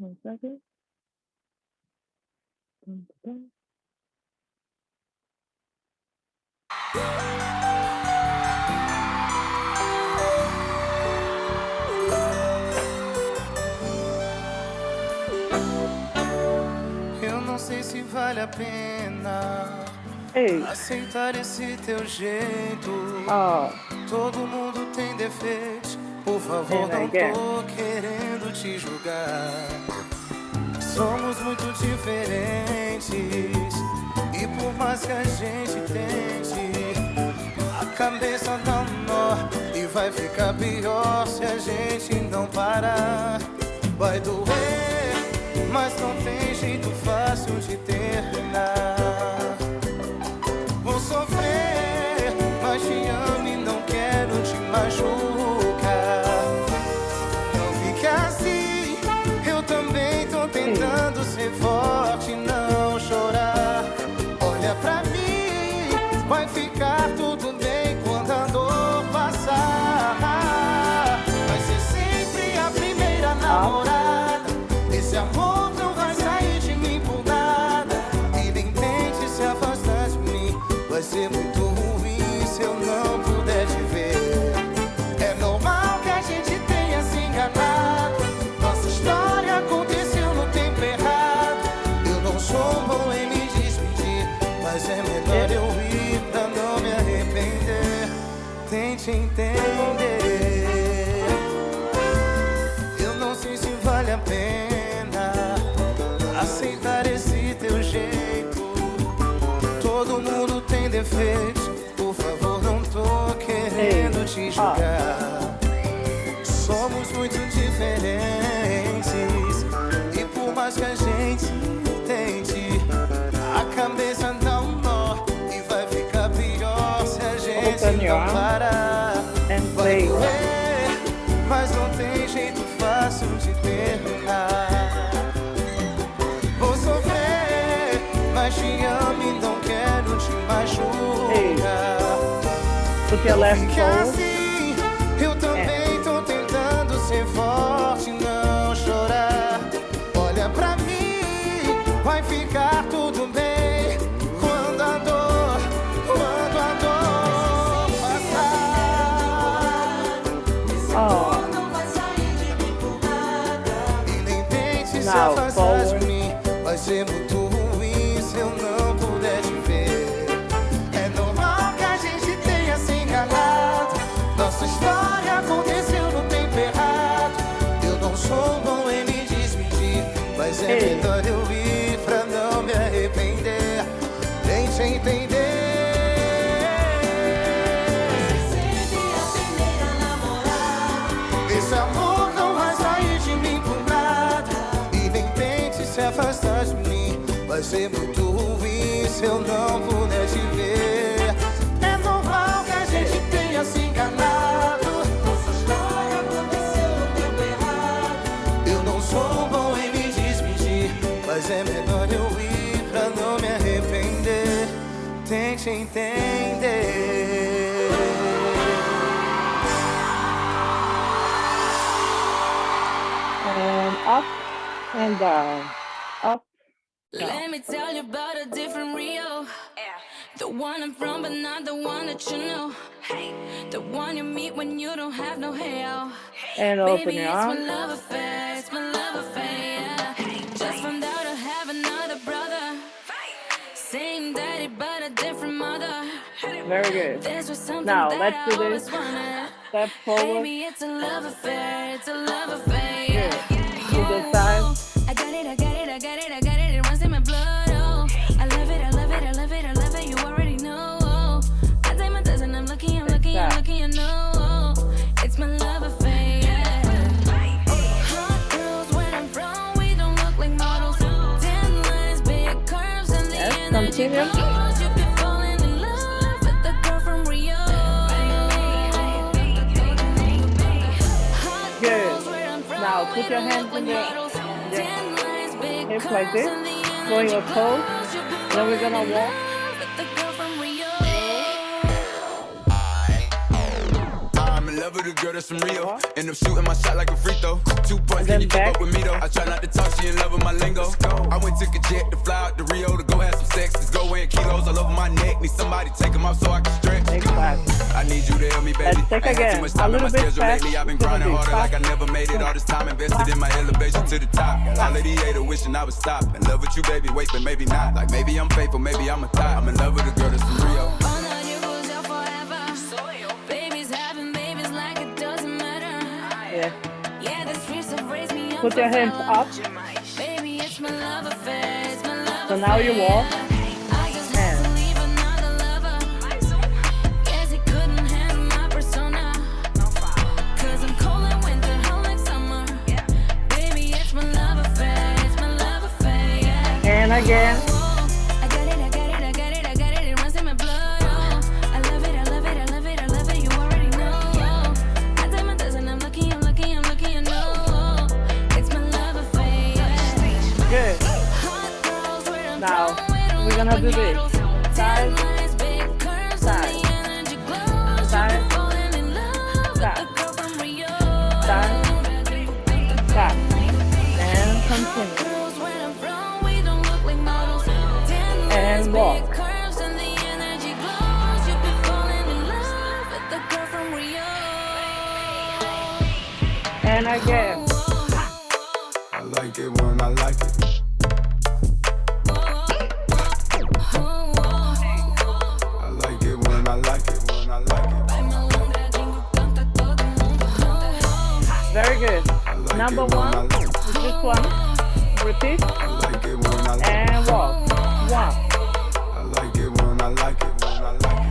1 second. Dun, dun, dun. Eu não sei se vale a pena Ei, aceitar esse teu jeito. oh, Todo mundo tem defeitos. Por favor, and não again. tô querendo te julgar. Somos muito diferentes. E por mais que a gente tente, a cabeça dá um nó e vai ficar pior se a gente não parar. Vai doer, mas não tem jeito fácil de terminar. Vou sofrer, mas te amo e não quero te machucar. Não fique assim, eu também tô tentando ser forte e não chorar. Olha pra mim, vai ficar tudo bem quando a dor passar. Vai ser sempre a primeira namorada. Esse amor não vai sair de mim por nada. E nem tente se afastar de mim. Vai ser muito ruim se eu não puder te ver. É normal que a gente tenha se enganado. Nossa história aconteceu no tempo errado. Eu não sou bom em me despedir, mas é melhor eu ir pra não me arrepender. Tente entender. Eu não sei se vale a pena aceitar esse teu jeito. Todo mundo tem defeitos. Por favor, não tô querendo te julgar. Somos muito diferentes. E por mais que a gente tente, a cabeça dá um nó e vai ficar pior se a gente não parar. Vai doer, mas não tem jeito fácil de terminar. Vou sofrer, mas te amo e não quero te machucar. Put your left Fique toe. assim, eu também tô tentando ser forte e não chorar. Olha pra mim, vai ficar tudo bem quando a dor passar. Oh, Não vai sair de mim por nada. E nem tente se now afastar de forward. mim. Vai ser muito ruim se eu não puder te ver. É normal que a gente tenha se enganado. Nossa história aconteceu no tempo errado. Eu não sou bom em me despedir, mas é Ei. melhor eu ir pra não me arrepender. Tente entender. Esse amor não vai sair de mim por nada. E nem tente se afastar de mim. Vai ser muito ruim se eu não puder te ver. É normal que a gente tenha se enganado. Nossa história aconteceu no tempo errado. Eu não sou bom em me despedir, mas é melhor eu ir pra não me arrepender. Tente entender. And up and down. Up, down. Let me tell you about a different Rio. The one I'm from, but not the one that you know. The one you meet when you don't have no hair. And open Baby, your it's my arms. love affair, it's my love affair, yeah. Just found out I have another brother. Same daddy, but a different mother. Very good. This was something Now, that let's I do always this. wanted. Step forward. Baby, it's a love affair, it's a love affair, yeah. To the side. I got it, I got it, I got it, I got it, it runs in my blood, oh. I love it, I love it, I love it, I love it, you already know, oh. I take my test and I'm looking, I'm looking, I'm looking, you know, oh. It's my love affair, yeah. Hot girls, where I'm from, we don't look like models. Thin lines, big curves, and the energy continue. glows. You be falling in love with the girl from Rio. Hot Good. girls, where I'm from, Now, we put your don't hands look like in the models. Thin lines, big hips curves, like this. and the Point your energy toes. glows. You be Then we're gonna falling in walk. love with the girl from Rio. I'm in love love her, the girl that's from Rio. End up shooting my shot like a free throw. 2 points, can you keep up with me though? I try not to talk, she in love with my lingo. I went took a jet to fly out to Rio to go have some sex. Let's go in kilos all over my neck. Need somebody take them off so I can stretch. I need you to help me, baby. Let's take Ain't had again. too much time in my schedule lately. I've been grinding harder like I never made it. All this time invested in my elevation to the top. All of the haters wishing I would stop. In love with you, baby, wait, but maybe not. Like maybe I'm faithful, maybe I'm a thought. I'm in love with a girl that's from Rio. Yeah. Put your hands up. So now you walk. And and again. Good. Now we're gonna do this. Side, side, side, side, side, side, and continue. And walk. And again. I like it when I like it. I like it when I like it, when I like it. Very good. Number one, this one. Repeat. I like it when I like it. And walk. 1. I like it when I like it, when I like it.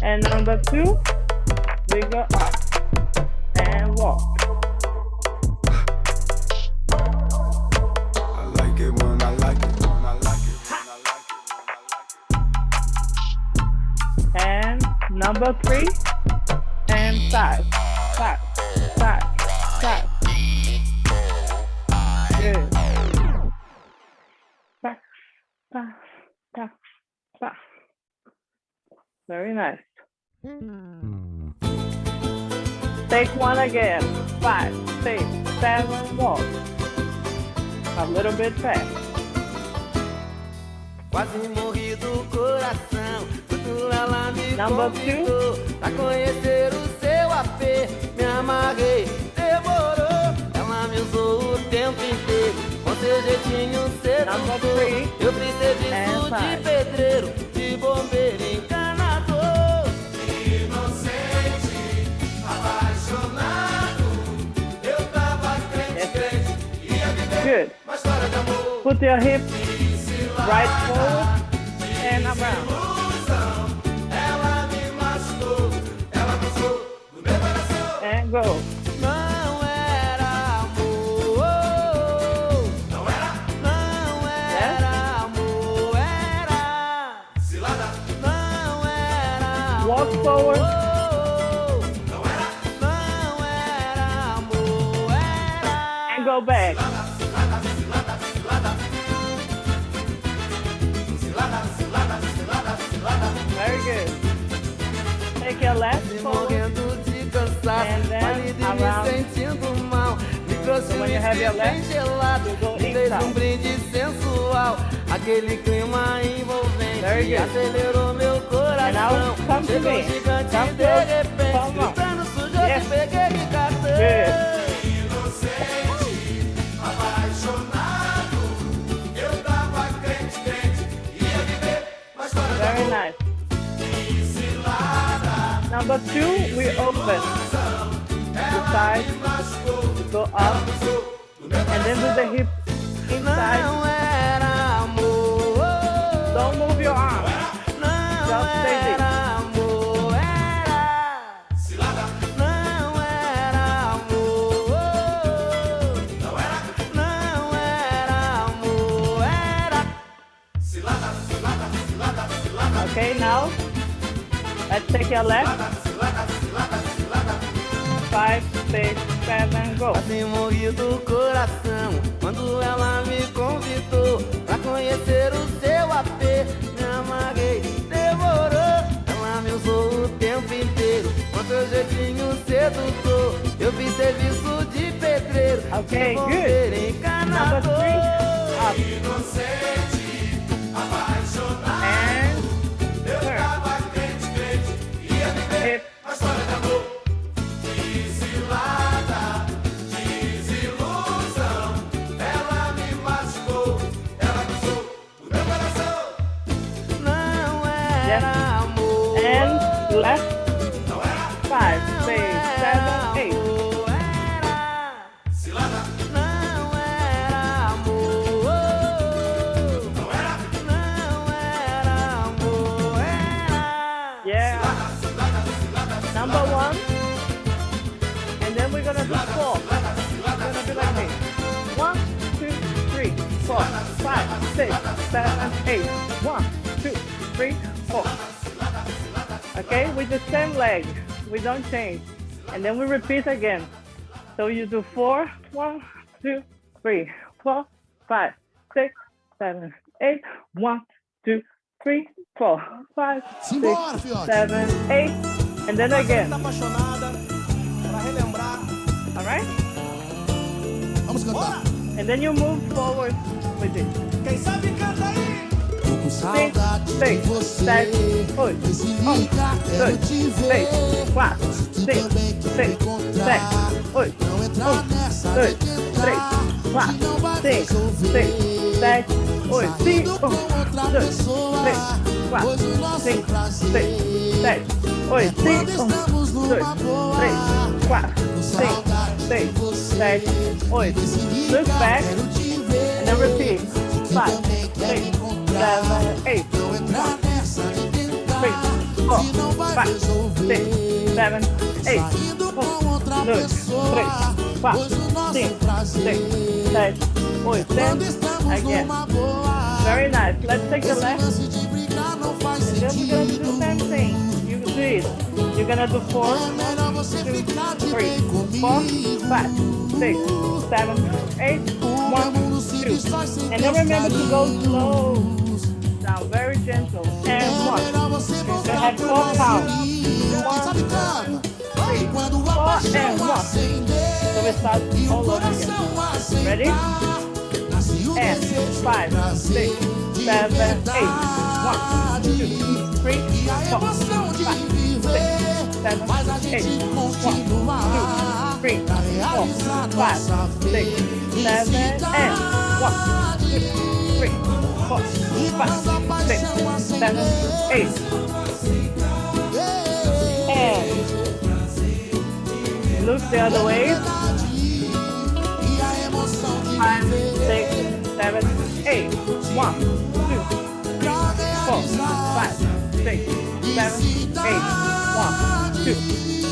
And number 2, we go up and walk. I like it when I like it, when I like it, when I like it. And number 3, and side, side, side, side. Good. Back, back, back, back. Very nice. Take one again. 5, 6, 7, walk. A little bit fast. Quase morri do coração quando ela me Number convidou pra conhecer o seu AP. Me amarrei, demorou. Ela me usou o tempo inteiro com seu jeitinho Number sedutor. 3, Eu fiz serviço de pedreiro, de bombeiro, encanador. Inocente, apaixonado, eu tava crente, ia viver uma história de amor. Put your hips right forward and around. Ela me machucou, ela passou no meu coração. And go. Não era amor, não era amor, era cilada. Não era amor, Walk forward. não era amor, era And go back. Very good. Take your left forward. morrendo de cansaço, And then pálido e me around. sentindo mal. Me trouxe So um when you have your whisky bem left, gelado, you go me fez inside. brinde sensual. Aquele clima envolvente Very good. acelerou meu And coração. now come to Chegou me. gigante Come de close. repente, Come on. gritando sujo, Yes. te peguei de cartão. Good. Inocente, apaixonado, eu tava crente, ia viver uma história de Very amor. nice. Number 2, we open. The side, go up, and then do the hip inside. Não era amor, Don't move your arm. não Just stay there. era amor, era cilada. Não era amor, não era amor, era cilada, cilada, cilada, cilada. Okay, now let's take your left. 5, 6, 7, go. Quase morri do coração quando ela me convidou pra conhecer o seu AP. Me amarrei. Okay, vão good. ver Number encanador. 3, up. And turn. Hip. Não Yes. era amor. And left. 5, 6, 7, 8. Amor era. Não era amor. Não era amor. Era. Yeah. Number 1. And then we're gonna do 4. It's gonna be like me. 1, 2, 3, 4, 5, 6, 7, 8. 1, 2, 3, 4. Okay, with the same leg. We don't change. And then we repeat again. So you do 4, 1, 2, 3, 4, 5, 6, 7, 8. 1, 2, 3, 4, 5, 6, Simbora, fiote. 7, 8. And then again. Tá apaixonada, pra relembrar. All right? Vamos cantar. And then you move forward with it. Quem sabe canta aí. Tô com 6, saudade de 6, você. 7, 8. Se liga, quero te 2, ver. 3, 4, Tu 5, também quer 6, me encontrar. 7, 8. Não entrar nessa 2, de 3, tentar, 4, que não vai 5, 6, resolver. 7, 8. Saindo 5, com outra 2, pessoa, 3, 4, pois o nosso 5, prazer 6, 7, 8. quando 5, estamos 2, numa boa. 3, 4, Com 5, saudade de 6, você. 7, 8. Se liga, Look back quero te ver. and then repeat. Que 5, também quer 6, me encontrar. 7, 8. Não entrar nessa de tentar, 3, 4, que não vai 5, resolver. 6, 7, 8. Saindo com outra 2, pessoa, 3, 4, pois o nosso 5, prazer 6, 7, 8. quando 10. estamos Again. numa boa. Very nice. Let's take the Esse left. lance de brigar não faz And then we're gonna do the sentido. same thing. You do it. You're gonna do 4, É melhor você 2, ficar de 3, bem 4, comigo. 5, 6, 7, 8, O 1, mundo se 2. desfaz sem And then teus remember to go carinhos. slow down, very gentle. É And 1, melhor você voltar have pro 4 counts. Brasilinho. Quem sabe canta. 3, Quando a 4, paixão and 1. acender So we start e o all over again. coração Ready? aceitar, nasce o And desejo 5, prazer 6, de 7, 8. 1, 2, verdade. 3, E a 4, emoção de 5, viver 7, faz a 8. gente 1, continuar 2, 3, pra 4, realizar 5, nossa 6, 7, 8. 1, 2, 3, 4, 5, 6, 7, 8. And look the other way. E a emoção de 5, viver 6, 7, 8. 1, 2, 3, 4, 5, 6, 7, 8. 1, 2,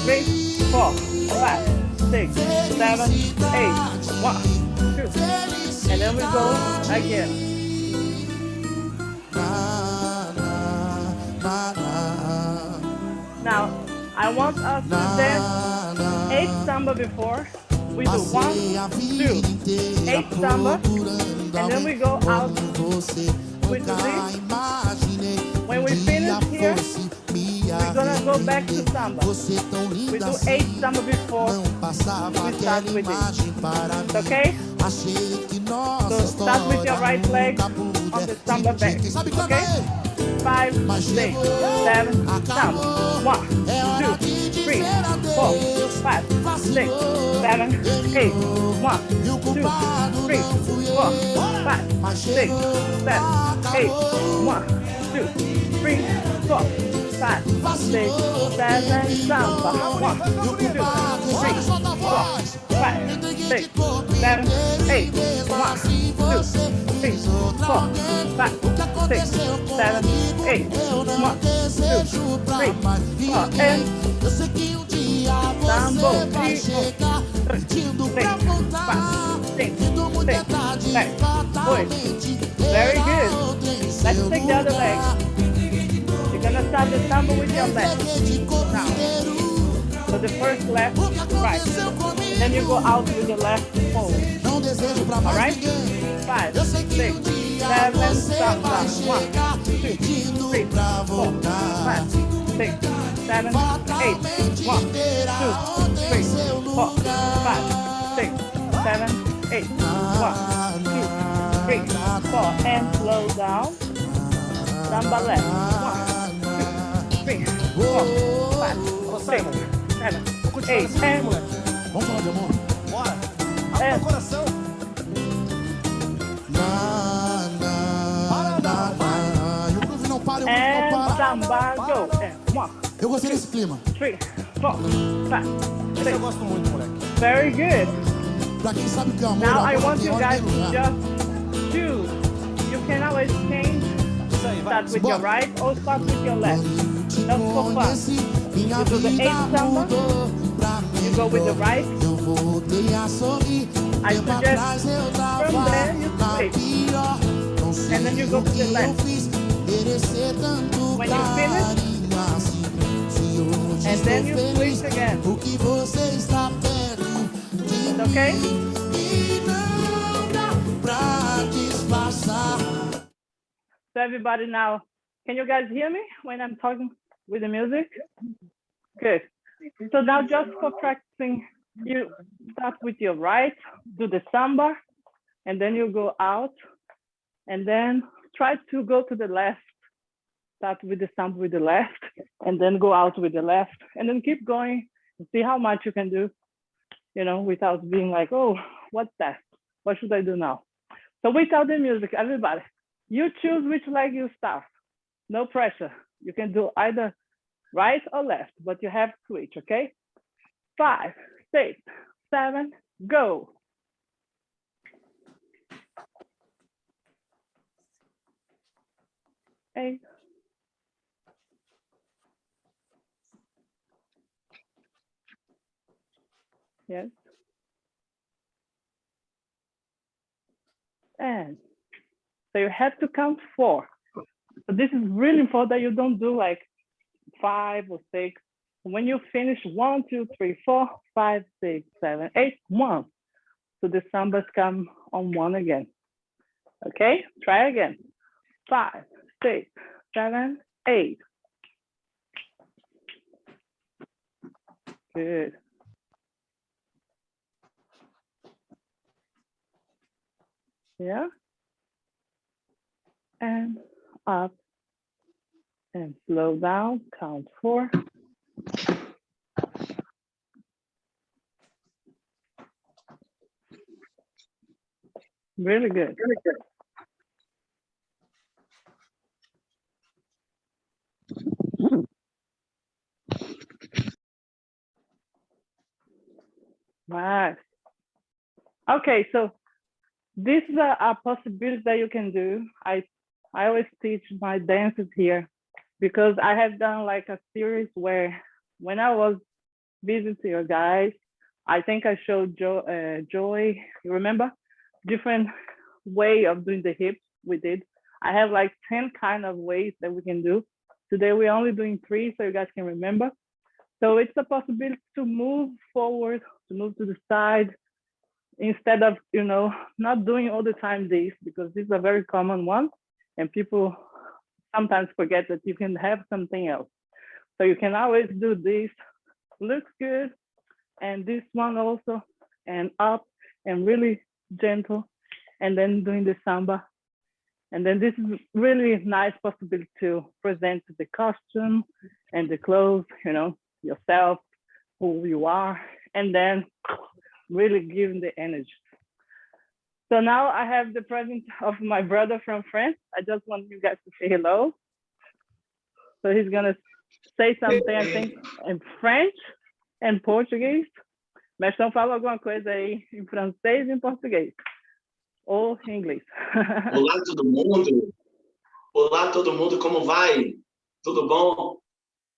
3, 4, 5, 6, 7, 8. 1, 2. And then we go again. Now, I want us to dance 8 samba before. We do 1, 2, 8 samba, and then we go out with the beat. When we finish here, we're gonna go back to samba. We do 8 samba before we start with it. Okay? So start with your right leg on the samba back. Okay? 5, 6, 7, samba. 1, 2, 3, 4, 5, 6, 7, 8. 1, 2, 3, 4, 5, 6, 7, 8. 1, 2, 3, 4, 5, 6, 7, samba. 1, 2, 3, 4, 5, 6, 7, 8. 1, 2, 3, 4, 5, 6, 7, 8. 1, 2, 3, 4, and Eu sei que um dia você vai chegar pedindo pra voltar, pedindo muita tarde, fatalmente. Very good. Let's take the other leg. You're gonna start the samba with your left. Now, so the first left, right. And then you go out with the left forward. Não desejo pra mais Alright? ninguém. 5, Eu sei que 6, um dia 7, você samba. vai 1, chegar 2, 3, pedindo 4, pra 5, voltar. 6, 7, 8. 1, Fatalmente 2, terá 3, seu 4, 5, lugar. 6, 7, 8. 1, 2, 3, 4, and slow down. Samba left. 1, 2, 3, 4, 5, Alô, 6, Simon. 7, Vou continuar 8, nesse ritmo, and moleque. Vamos falar de amor? Bora. Abre É. teu coração. Para não, vai. E o groove não para, e o groove não and para. samba go. And 1, Eu gostei desse clima. 3, 4, 5, Esse eu 6. gosto muito, moleque. Very good. Pra quem sabe que o amor, Now o I amor want tem you hora e guys tem to lugar. just choose. You can always change. Isso aí, vai. Start with your right or start with your left. Just for fun. Conheci, minha You do the vida 8 samba. mudou pra You go with the melhor. right. Eu voltei a sorrir. I Tempo suggest atrás eu tava from there you na switch. pior. Não sei And then you go o to the que eu left. fiz, merecer tanto When you finish, carinho assim. Se hoje and then you estou feliz, switch again. o que você está perto de It's okay? mim. E não dá pra disfarçar. So everybody now, can you guys hear me when I'm talking with the music? Good. So now just for practicing, you start with your right, do the samba, and then you go out, and then try to go to the left. Start with the samba with the left, and then go out with the left, and then keep going and see how much you can do, you know, without being like, oh, what's that? What should I do now? So without the music, everybody, you choose which leg you start. No pressure. You can do either right or left, but you have to switch, okay? 5, 6, 7, go. Eight. Yes. And so you have to count 4. So this is really important that you don't do like 5 or 6. When you finish 1, 2, 3, 4, 5, 6, 7, 8, 1. So the sambas come on 1 again. Okay, try again. 5, 6, 7, 8. Good. Yeah. And up and slow down, count 4. Really good. Really good. Nice. Okay, so this is a possibility that you can do. I always teach my dancers here because I have done like a series where when I was visiting your guys, I think I showed Joy, you remember? Different way of doing the hips we did. I have like 10 kind of ways that we can do. Today we're only doing 3 so you guys can remember. So it's a possibility to move forward, to move to the side, instead of, you know, not doing all the time this, because this is a very common one and people sometimes forget that you can have something else. So you can always do this, looks good, and this one also, and up, and really gentle, and then doing the samba. And then this is really nice possibility to present the costume and the clothes, you know, yourself, who you are, and then really giving the energy. So now I have the presence of my brother from France. I just want you guys to say hello. So he's gonna say something, I think, in French and Portuguese. Mestrão, fala alguma coisa aí em francês e em português. Ou em inglês. Olá, todo mundo. Olá, todo mundo. Como vai? Tudo bom?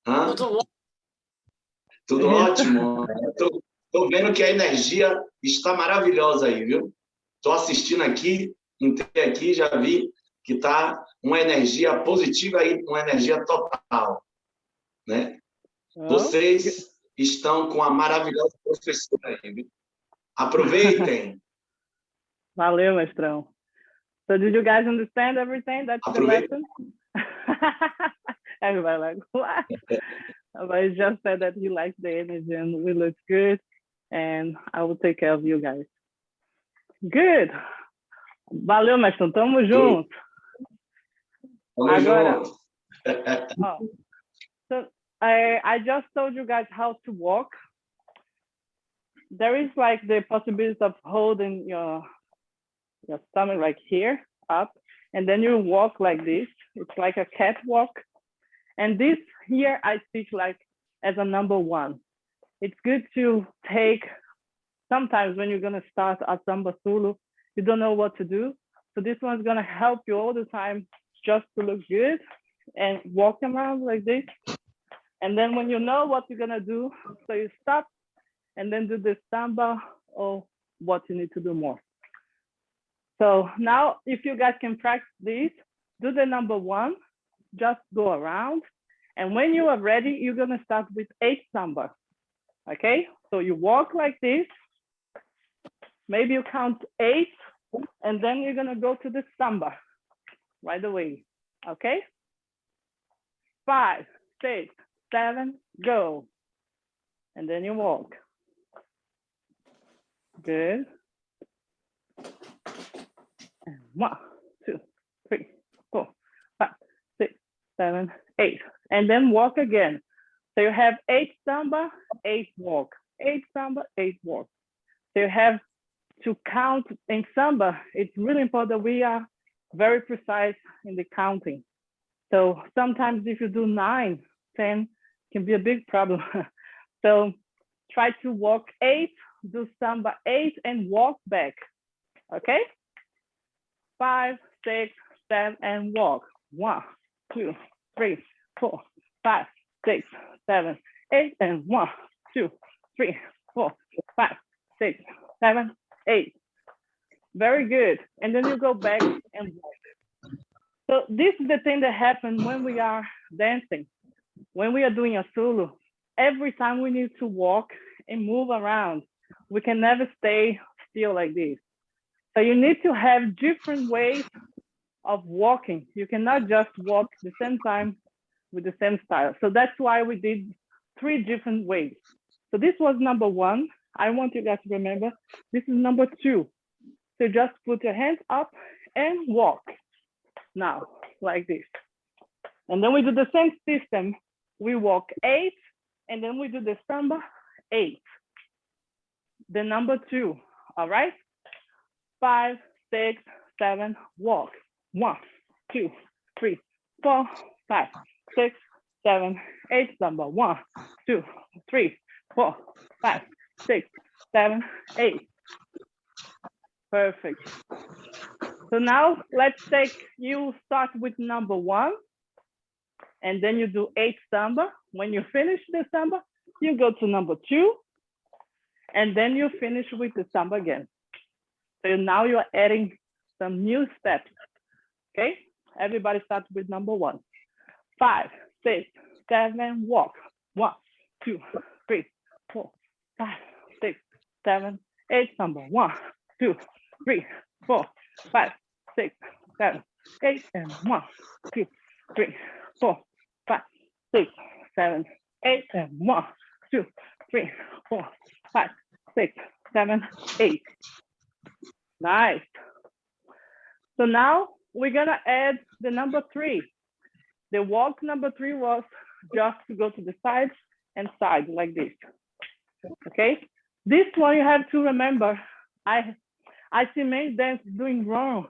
Hã? Tudo bom. Tudo ótimo. Tô vendo que a energia está maravilhosa aí, viu? Tô assistindo aqui, entrei aqui, já vi que tá uma energia positiva aí, uma energia total, né? Vocês estão com a maravilhosa professora aí, viu? Aproveitem. Valeu, Mestrão. So did you guys understand everything? That's the lesson? Everybody like, what? But he just said that he likes the energy and we look good and I will take care of you guys. Good. Valeu, Mestre. Tamo junto. Tamo Agora, junto. oh, so I just told you guys how to walk. There is like the possibility of holding your stomach like here up, and then you walk like this. It's like a catwalk. And this here I teach like as a number one. It's good to take, sometimes when you're gonna start a Samba Zulu, you don't know what to do. So this one's gonna help you all the time just to look good and walk around like this. And then when you know what you're gonna do, so you stop and then do the Samba or what you need to do more. So now if you guys can practice this, do the number one, just go around. And when you are ready, you're gonna start with 8 Samba, okay? So you walk like this, maybe you count 8, and then you're gonna go to the Samba right away, okay? 5, 6, 7, go. And then you walk. Good. And 1, 2, 3, 4, 5, 6, 7, 8. And then walk again. So you have 8 Samba, 8 walk. 8 Samba, 8 walk. So you have to count in Samba. It's really important that we are very precise in the counting. So sometimes if you do 9, 10 can be a big problem. So try to walk 8, do Samba 8 and walk back, okay? 5, 6, 7 and walk. 1, 2, 3, 4, 5, 6, 7, 8 and 1, 2, 3, 4, 5, 6, 7, 8. Very good. And then you go back and walk. So this is the thing that happens when we are dancing. When we are doing a Zulu, every time we need to walk and move around. We can never stay still like this. So you need to have different ways of walking. You cannot just walk the same time with the same style. So that's why we did 3 different ways. So this was number 1. I want you guys to remember, this is number 2. So just put your hands up and walk. Now, like this. And then we do the same system. We walk 8, and then we do the Samba 8. The number 2, all right? 5, 6, 7, walk. 1, 2, 3, 4, 5, 6, 7, 8, Samba. 1, 2, 3, 4, 5, 6, 7, 8. Perfect. So now let's take, you start with number 1, and then you do 8 Samba. When you finish the Samba, you go to number 2, and then you finish with the Samba again. So now you're adding some new steps, okay? Everybody starts with number 1. 5, 6, 7, walk. 1, 2, 3, 4, 5, 6, 7, 8, Samba. 1, 2, 3, 4, 5, 6, 7, 8, and 1, 2, 3, 4, 5, 6, 7, 8, and 1, 2, 3, 4, 5, 6, 7, 8. Nice. So now we're gonna add the number 3. The walk number 3 was just to go to the side and side like this. Okay. This one you have to remember. I see many dancers doing wrong,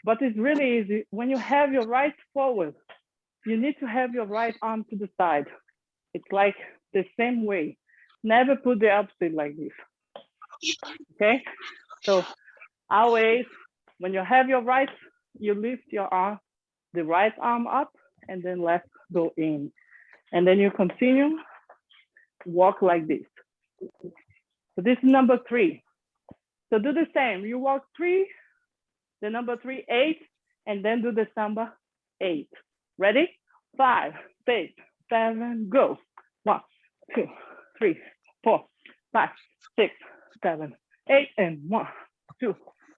but it's really easy. When you have your right forward, you need to have your right arm to the side. It's like the same way. Never put the opposite like this. Okay. So always, when you have your right, you lift your arm, the right arm up, and then left go in. And then you continue, walk like this. So this is number 3. So do the same. You walk 3, the number 3, 8, and then do the Samba 8. Ready? 5, 6, 7, go. 1, 2, 3, 4, 5, 6, 7, 8, and 1, 2,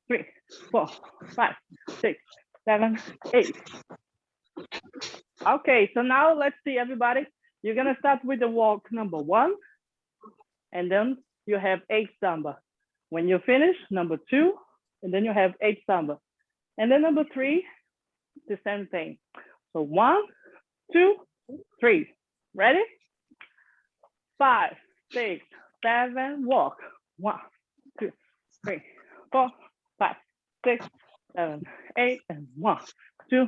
3, 4, 5, 6, 7, 8. Okay, so now let's see everybody. You're gonna start with the walk number 1, and then you have 8 Samba. When you finish, number 2, And then you have 8 samba. And then number 3, the same thing. So 1, 2, 3. Ready? 5, 6, 7, walk. 1, 2, 3, 4, 5, 6, 7, 8, and 1, 2,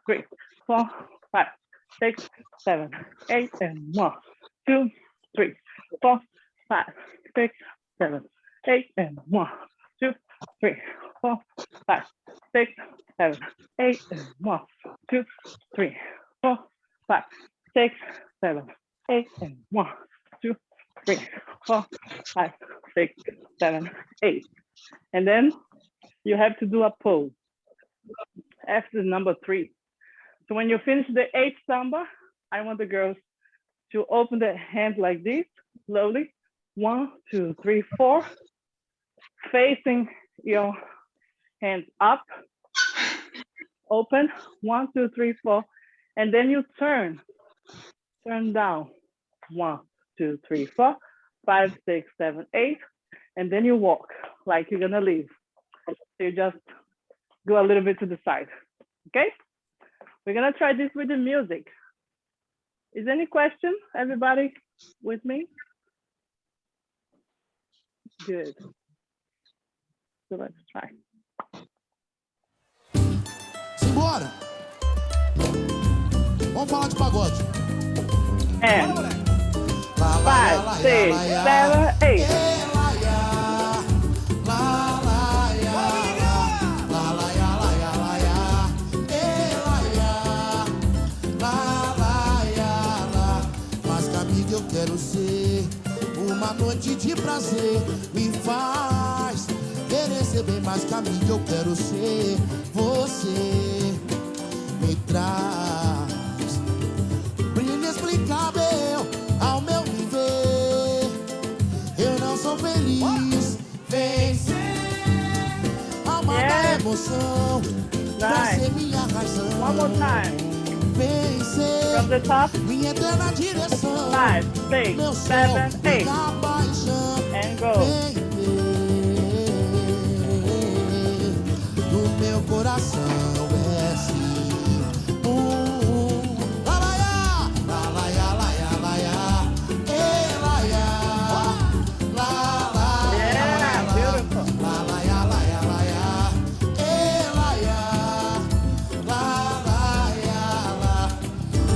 3, 4, 5, 6, 7, 8, and 1, 2, 3, 4, 5, 6, 7, 8, and 1, 2, 3, 4, 5, 6, 7, 8, and 1, 2, 3, 4, 5, 6, 7, 8, and 1, 2, 3, 4, 5, 6, 7, 8. And then you have to do a pose after number 3. So when you finish the 8th samba, I want the girls to open their hands like this, slowly. 1, 2, 3, 4, facing your hands up, open, 1, 2, 3, 4, and then you turn down, 1, 2, 3, 4, 5, 6, 7, 8, and then you walk like you're gonna leave. So you just go a little bit to the side, okay? We're gonna try this with the music. Is any question, everybody with me? Good. So let's try. Simbora! Vamos falar de pagode. And Lá, lá, 5, 6, 7, 8. Eu quero ser uma noite de prazer. Me faz querer ser bem mais que amigo. Eu quero ser você. Me traz brilho inexplicável ao meu viver. Eu não sou feliz. Vencer alma da emoção. Pra ser minha razão. One more time. Vencer From the top. minha eterna direção. 5, 6, Meu 7, céu, 8. minha paixão. And go. No meu coração é assim. Lalaiá, lalaiá, laiá, laiá. Ei, laiá. Yeah, beautiful. Lalaiá, laiá, laiá. Ei, laiá. Lalaiá, lá.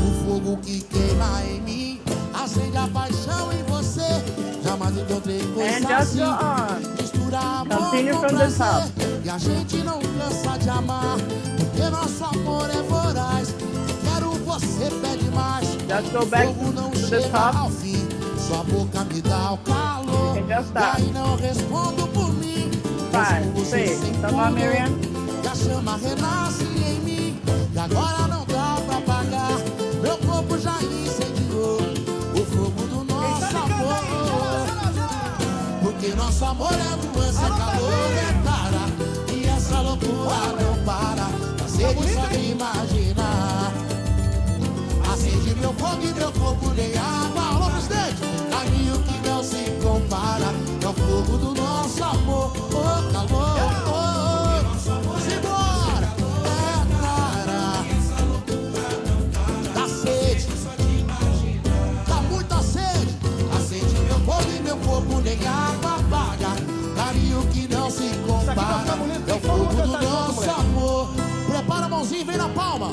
O fogo que queima em mim acende a paixão em você. Jamais encontrei And coisa just assim. go on. Mistura amor Continue com from the prazer. top. E a gente não cansa de amar, porque nosso amor é voraz. Quero você, pede mais. Just go back Fogo não to the chega top. ao fim. Sua boca me dá o calor. And just E stop. aí não respondo por mim. 5, 6. Come on, Miriam. E a chama renasce em mim. E agora não dá pra apagar. Meu corpo já incendiou o fogo do nosso amor. Porque nosso amor é doença, calor é cara. E essa loucura não para. Pra ser só de imaginar. Acende meu fogo e meu corpo nem água. Alô, presidente! Caminho que não se compara. É o fogo do nosso amor. O calor. Simbora! É cara. Dá sede. Dá muita sede. Acende meu fogo e meu corpo nem água apaga. Carinho que não se compara. É o fogo do nosso amor. Prepara a mãozinha e vem na palma.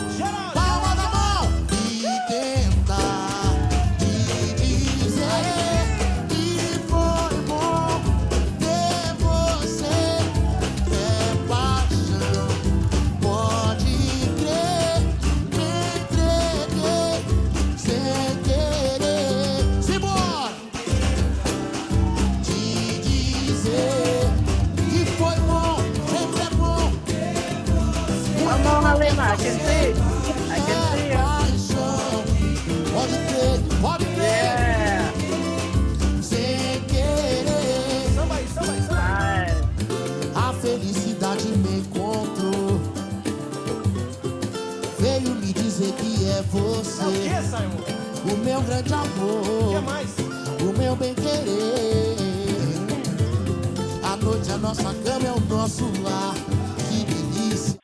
Palma da mão. E tenta te dizer que foi bom ter você. É paixão. Pode crer. Me entreguei sem querer. Simbora! Te dizer que foi bom, sempre é bom. Come on, Halima. I can see. I can see you. Paixão, pode crer, Yeah. sem querer. Samba aí, samba aí, samba aí. Nice. A felicidade me encontrou. Veio me dizer que é É o você, que, Simon? o meu grande O que amor, mais? o meu bem querer. A noite a nossa cama é o nosso lar. Que delícia.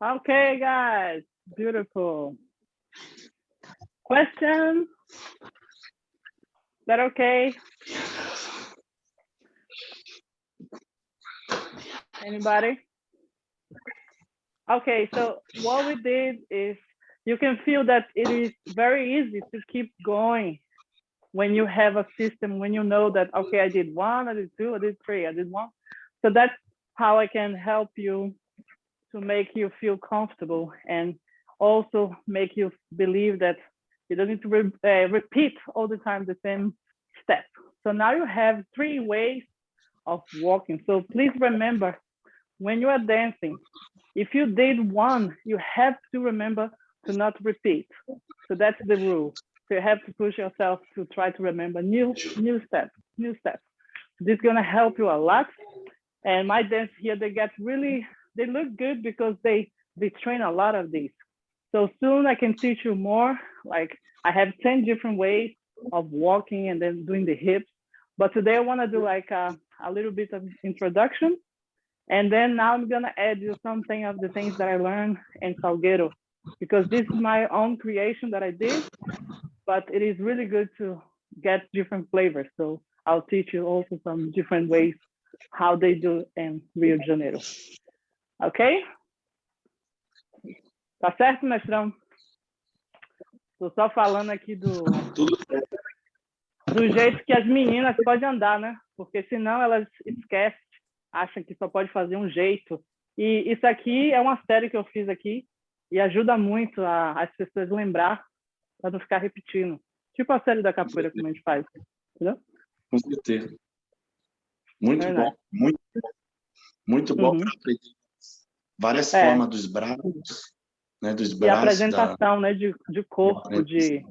Okay, guys, beautiful. Question? Is that okay? Anybody? Okay, so what we did is you can feel that it is very easy to keep going when you have a system, when you know that, okay, I did 1, I did 2, I did 3, I did 1. So that's how I can help you to make you feel comfortable and also make you believe that you don't need to repeat all the time the same step. So now you have 3 ways of walking. So please remember, when you are dancing, if you did 1, you have to remember to not repeat. So that's the rule. So you have to push yourself to try to remember new steps. This is gonna help you a lot. And my dance here, they look good because they train a lot of these. So soon I can teach you more. Like I have 10 different ways of walking and then doing the hips. But today I wanna do like a little bit of introduction. And then now I'm gonna add you something of the things that I learned in Salgueiro, because this is my own creation that I did, but it is really good to get different flavors. So I'll teach you also some different ways how they do in Rio de Janeiro. Ok? Tá certo, mestrão? Tô só falando aqui do jeito que as meninas podem andar, né? Porque senão elas esquecem, acham que só pode fazer um jeito. E isso aqui é uma série que eu fiz aqui e ajuda muito as pessoas lembrar para não ficar repetindo. Tipo a série da capoeira, como a gente faz. Entendeu? Com certeza. Muito bom, muito bom para aprender várias formas dos braços, né? Dos braços. E a apresentação, né? De corpo, de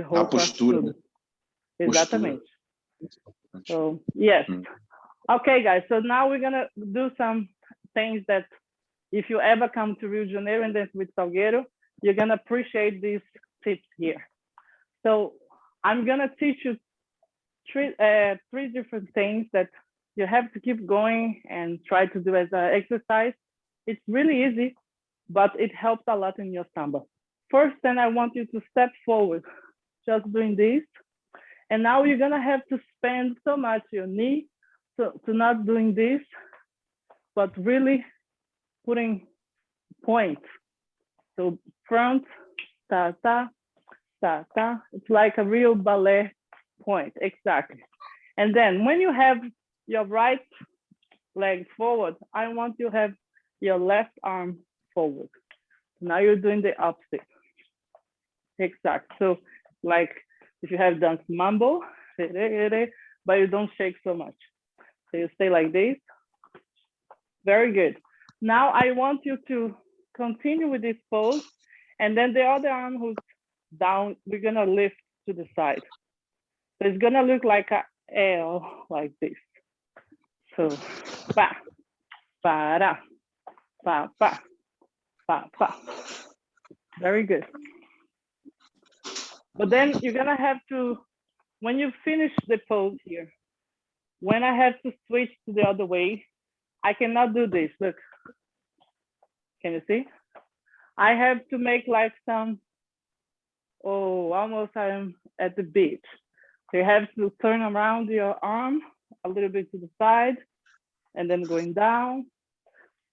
roupa. A postura. Tudo. Exatamente. So, yes. Okay, guys. So now we're gonna do some things that if you ever come to Rio de Janeiro and dance with Salgueiro, you're gonna appreciate these tips here. So I'm gonna teach you three different things that you have to keep going and try to do as an exercise. It's really easy, but it helps a lot in your samba. First, then I want you to step forward, just doing this. And now you're gonna have to spend so much your knee to not doing this, but really putting points. So front, ta, ta, ta, ta. It's like a real ballet point, exactly. And then when you have your right leg forward, I want you to have your left arm forward. Now you're doing the opposite. Exactly. So like if you have done mambo, but you don't shake so much. So you stay like this. Very good. Now I want you to continue with this pose, and then the other arm who's down, we're gonna lift to the side. So it's gonna look like a L, like this. So, pa, para, pa, pa, pa, pa. Very good. But then you're gonna have to, when you finish the pose here, when I have to switch to the other way, I cannot do this. Look, can you see? I have to make like some, almost I'm at the beach. So you have to turn around your arm a little bit to the side and then going down.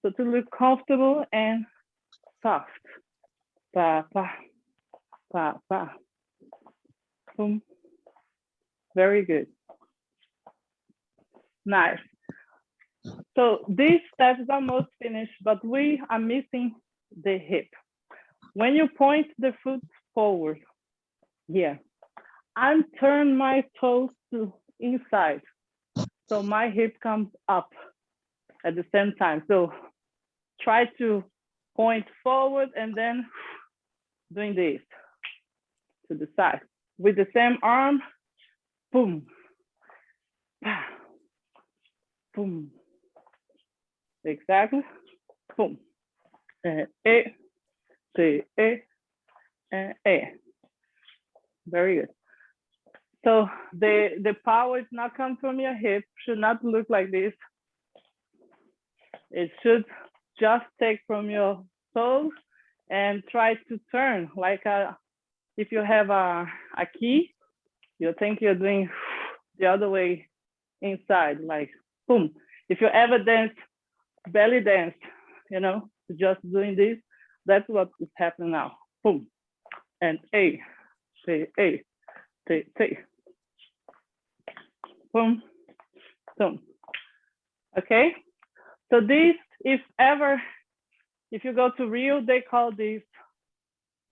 So to look comfortable and soft. Pa, pa, pa, pa. Boom. Very good. Nice. So this step is almost finished, but we are missing the hip. When you point the foot forward here, I'm turn my toes to inside. So my hip comes up at the same time. So try to point forward and then doing this to the side. With the same arm, boom, boom. Exactly. Boom. Very good. So the power is not come from your hip, should not look like this. It should just take from your toes and try to turn like if you have a key, you think you're doing the other way inside, like boom. If you ever dance, belly dance, you know, just doing this, that's what is happening now. Boom. And A, say A, say. Boom, boom. Okay? So this, if you go to Rio, they call this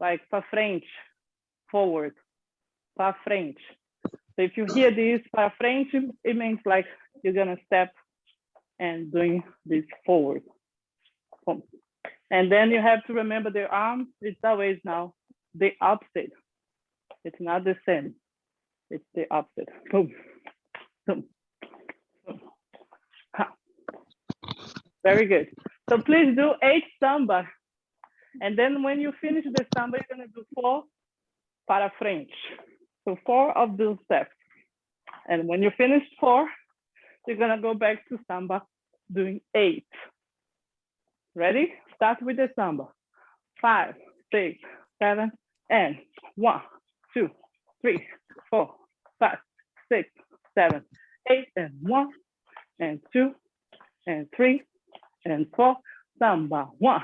like pra frente, forward, pra frente. So if you hear this pra frente, it means like you're gonna step and doing this forward. Boom. And then you have to remember the arm, it's always now the opposite. It's not the same, it's the opposite. Boom, boom, boom. Ha. Very good. So please do 8 samba. And then when you finish the samba, you're gonna do 4 para frente. So 4 of those steps. And when you finish 4, you're gonna go back to samba doing 8. Ready? Start with the samba. 5, 6, 7, and 1, 2, 3, 4, 5, 6, 7, 8, and 1, and 2, and 3, and 4. Samba. 1,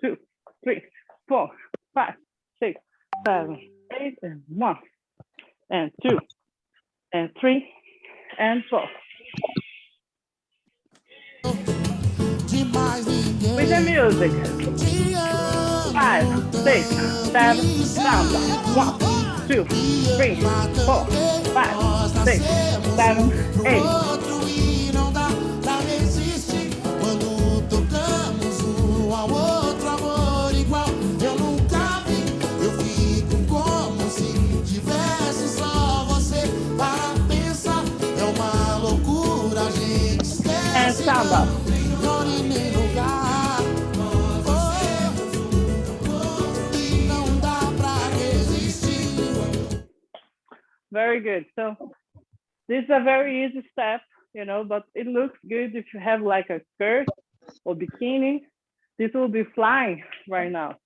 2, 3, 4, 5, 6, 7, 8, and 1, and 2, and 3, and 4. With the music. 5, 6, 7, samba. 1, 2, 3, 4, 5, 6, 7, 8. Quando tocamos ao outro, amor igual eu nunca vi. Eu fico como se tivesse só você para pensar. É uma loucura, a gente esquece. And samba. Nem lugar. E não dá pra resistir. Very good. So this is a very easy step, you know, but it looks good if you have like a skirt or bikini. This will be flying right now.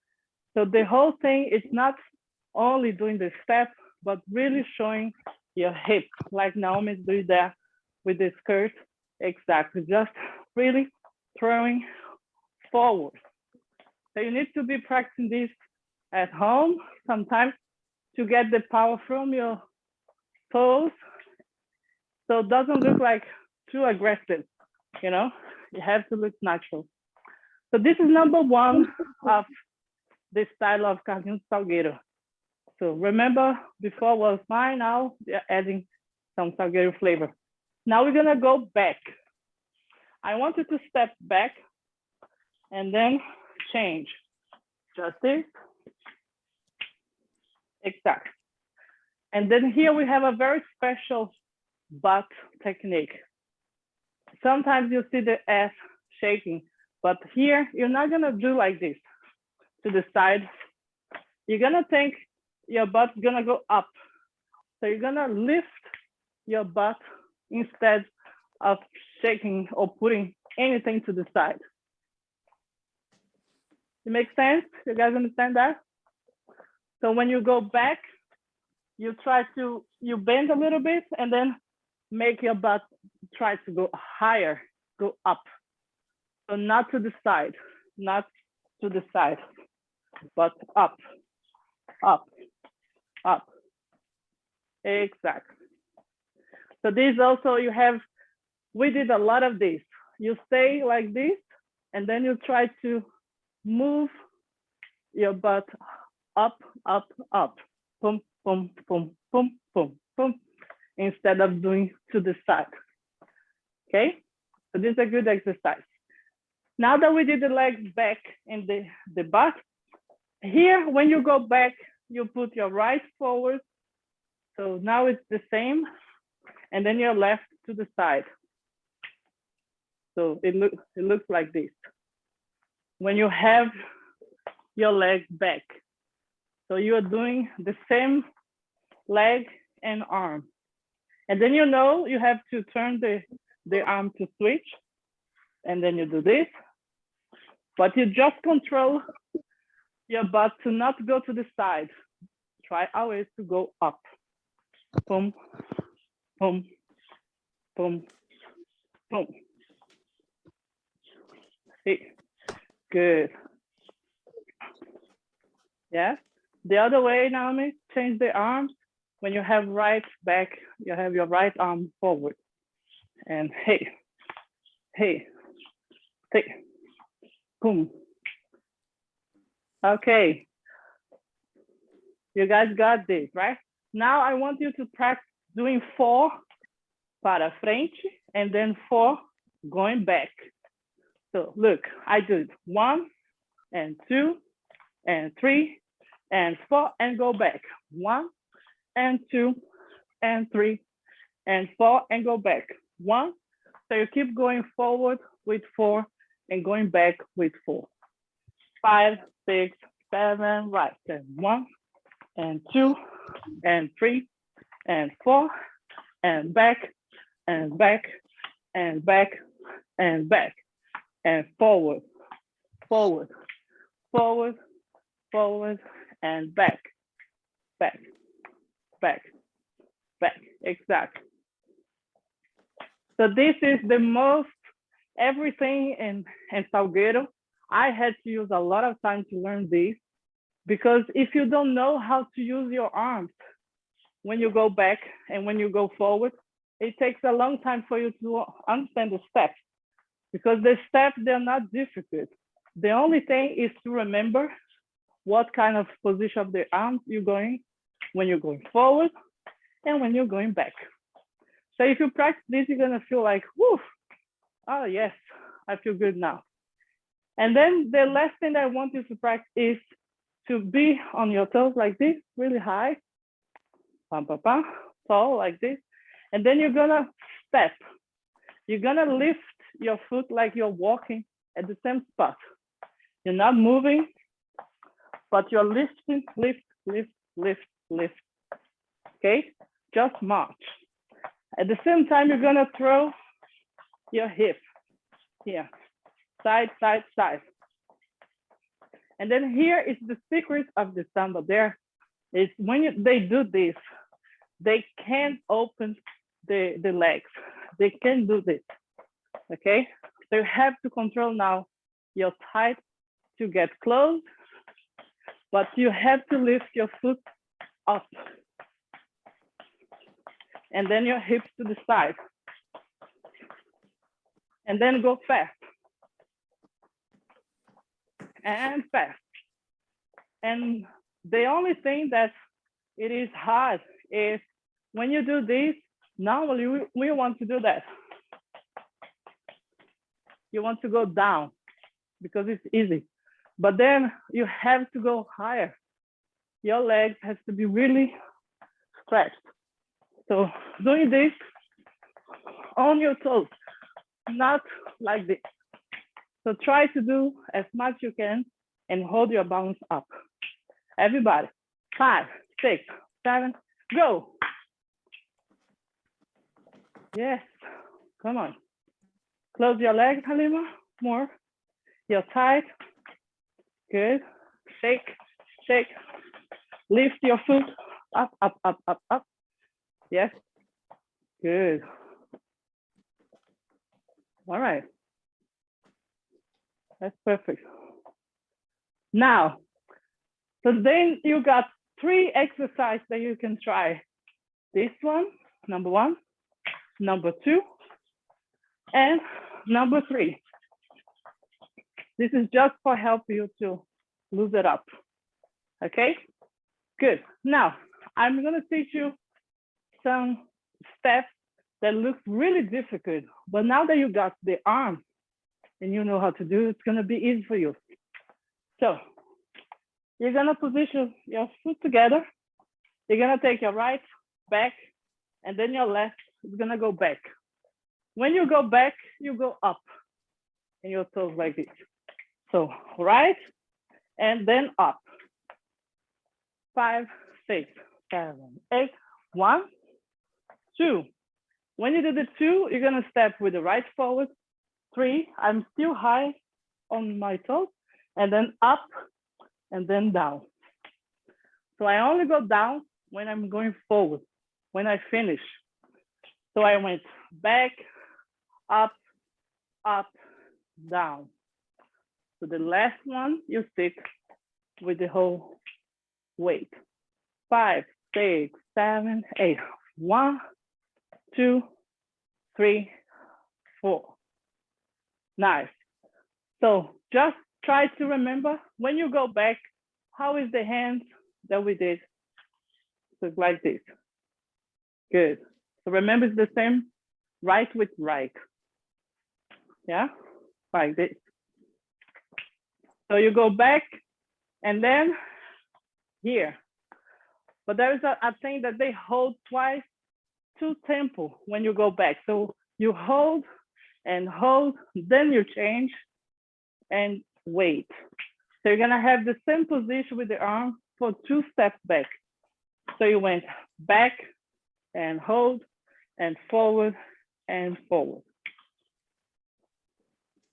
So the whole thing is not only doing the step, but really showing your hip, like Naomi's doing that with the skirt. Exactly, just really throwing forward. So you need to be practicing this at home sometimes to get the power from your toes. So it doesn't look like too aggressive, you know, you have to look natural. So this is number 1 of the style of Carlinhos Salgueiro. So remember before was mine, now they're adding some Salgueiro flavor. Now we're gonna go back. I want you to step back and then change. Just this. Exactly. And then here we have a very special butt technique. Sometimes you see the ass shaking, but here you're not gonna do like this to the side. You're gonna think your butt's gonna go up. So you're gonna lift your butt instead of shaking or putting anything to the side. It makes sense? You guys understand that? So when you go back, you bend a little bit and then make your butt try to go higher, go up. So not to the side, not to the side, but up, up, up. Exactly. So this also we did a lot of this. You stay like this, and then you try to move your butt up, up, up, boom, boom, boom, boom, boom, boom, instead of doing to the side. Okay, so this is a good exercise. Now that we did the legs back and the butt, here when you go back, you put your right forward. So now it's the same, and then your left to the side. So it looks like this. When you have your leg back, so you are doing the same leg and arm. And then you know you have to turn the arm to switch. And then you do this. But you just control your butt to not go to the side. Try always to go up. Boom, boom, boom, boom. See, good. Yeah. The other way, Naomi, change the arms. When you have right back, you have your right arm forward. And hey, hey, hey, boom. Okay. You guys got this, right? Now I want you to practice doing 4 para frente and then 4 going back. So look, I did 1 and 2 and 3 and 4 and go back. 1 and 2 and 3 and 4 and go back. 1. So you keep going forward with 4 and going back with 4. 5, 6, 7, right. Then 1 and 2 and 3 and 4 and back and back and back and back and forward, forward, forward, forward and back, back, back, back. Exactly. So this is the most everything in Salgueiro. I had to use a lot of time to learn this because if you don't know how to use your arms when you go back and when you go forward, it takes a long time for you to understand the steps because the steps, they're not difficult. The only thing is to remember what kind of position of the arms you're going when you're going forward and when you're going back. So if you practice this, you're gonna feel like, whoo, oh yes, I feel good now. And then the last thing I want you to practice is to be on your toes like this, really high, pam, pam, pam, tall like this. And then you're gonna step. You're gonna lift your foot like you're walking at the same spot. You're not moving, but you're lifting, lift, lift, lift, lift. Okay, just march. At the same time, you're gonna throw your hip here, side, side, side. And then here is the secret of the samba. There is when they do this, they can open the legs. They can do this, okay? So you have to control now your thigh to get close, but you have to lift your foot up. And then your hips to the side. And then go fast. And fast. And the only thing that it is hard is when you do this, normally we want to do that. You want to go down because it's easy. But then you have to go higher. Your legs has to be really stretched. So doing this on your toes, not like this. So try to do as much you can and hold your balance up. Everybody, 5, 6, 7, go. Yes, come on. Close your legs, Halima, more. You're tight, good. Shake, shake. Lift your foot up, up, up, up, up. Yes, good. All right, that's perfect. Now, so then you got 3 exercises that you can try. This one, number 1, number 2, and number 3. This is just for help you to lose it up, okay? Good, now I'm gonna teach you some steps that look really difficult, but now that you got the arm and you know how to do it, it's gonna be easy for you. So you're gonna position your foot together. You're gonna take your right back and then your left is gonna go back. When you go back, you go up and your toes like this. So right and then up. 5, 6, 7, 8, 1, 2, When you do the 2, you're gonna step with the right forward. 3, I'm still high on my toes, and then up and then down. So I only go down when I'm going forward, when I finish. So I went back, up, up, down. So the last one, you stick with the whole weight. 5, 6, 7, 8. 1, 2, 3, 4. Nice. So just try to remember when you go back, how is the hand that we did? So it's like this. Good. So remember, it's the same right with right. Yeah, like this. So you go back and then here. But there is a thing that they hold twice, 2 tempo when you go back. So you hold and hold, then you change and wait. So you're gonna have the same position with the arm for 2 steps back. So you went back and hold and forward and forward.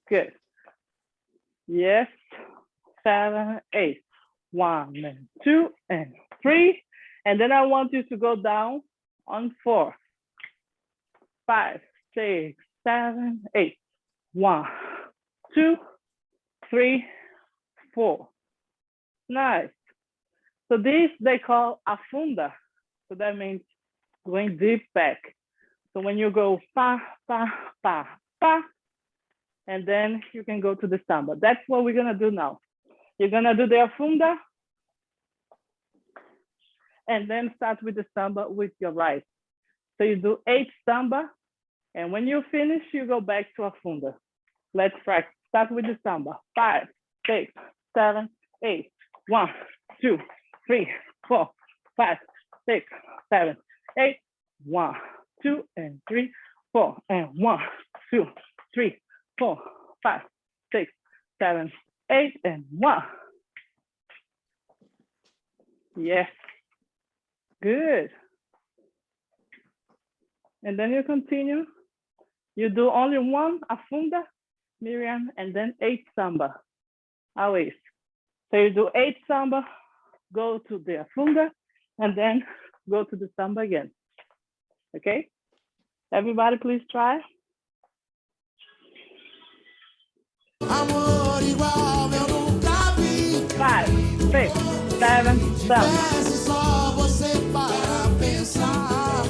Good. Yes, 7, 8. 1 and 2 and 3. And then I want you to go down on 4. 5, 6, 7, 8. 1, 2, 3, 4. Nice. So this they call afunda. So that means going deep back. So when you go pa, pa, pa, pa, and then you can go to the samba. That's what we're gonna do now. You're gonna do the afunda, and then start with the samba with your right. So you do 8 samba, and when you finish, you go back to afunda. Let's practice. Start with the samba. 5, 6, 7, 8. 1, 2, 3, 4, 5, 6, 7, 8. 1, 2, and 3, 4, and 1, 2, 3, 4, 5, 6, 7, 8, and 1. Yes. Good. And then you continue. You do only 1 afunda, Miriam, and then 8 samba. Always. So you do 8 samba, go to the afunda, and then go to the samba again. Okay? Everybody, please try. Amor igual eu nunca vi. 5, 6, 7, samba. Esquece só você para pensar.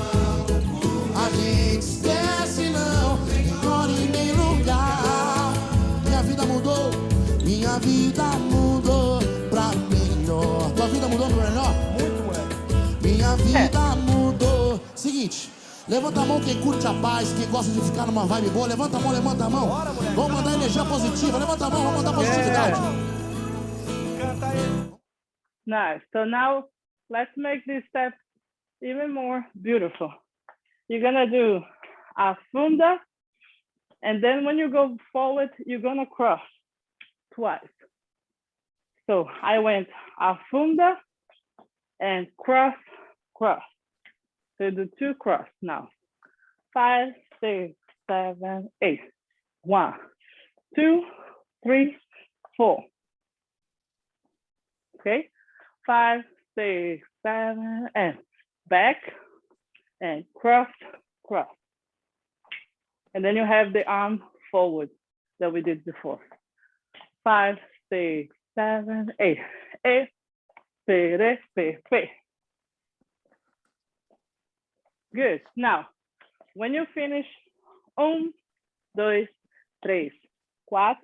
A gente esquece não, hora e nem lugar. Minha vida mudou pra melhor. Tua vida mudou pra melhor? Muito, moleque. Minha vida mudou. Seguinte, levanta a mão quem curte a paz, quem gosta de ficar numa vibe boa. Levanta a mão, levanta a mão. Bora, moleque. Vamos mandar energia positiva. Levanta a mão, vamos mandar positividade. Canta aí. Nice. So now let's make this step even more beautiful. You're gonna do afunda, and then when you go forward, you're gonna cross twice. So I went afunda and cross, cross. So do 2 cross now. 5, 6, 7, 8. 1, 2, 3, 4. Okay. 5, 6, 7, and back and cross, cross. And then you have the arm forward that we did before. 5, 6, 7, 8. E, pe, re, pe, pe. Good. Now, when you finish, 1, 2, 3, 4.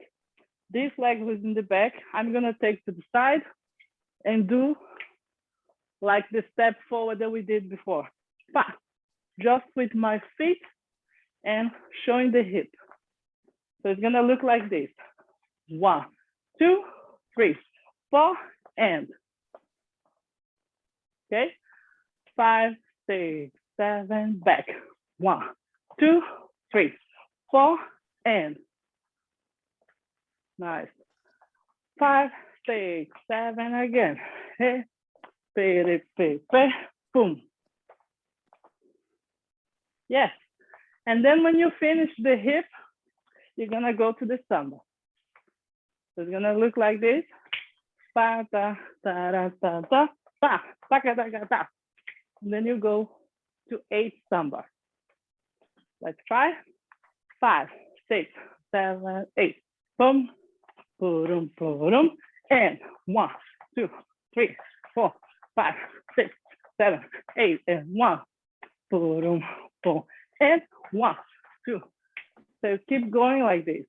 This leg was in the back. I'm gonna take to the side and do like the step forward that we did before. Pa, just with my feet and showing the hip. So it's gonna look like this. 1, 2, 3, 4, and. Okay, 5, 6, 7, back. 1, 2, 3, 4, and. Nice. 5, 6, 7 again. Hey, pe, re, pe, pe, boom. Yes. And then when you finish the hip, you're gonna go to the samba. So it's gonna look like this. Pa, ta, ta, ra, ta, ta, pa, ta, ka, ta, ka, ta. And then you go to 8 samba. Let's try. 5, 6, 7, 8. Boom, boom, boom, and 1, 2, 3, 4, 5, 6, 7, 8, and 1, boom, boom, and 1, 2. So keep going like this. Is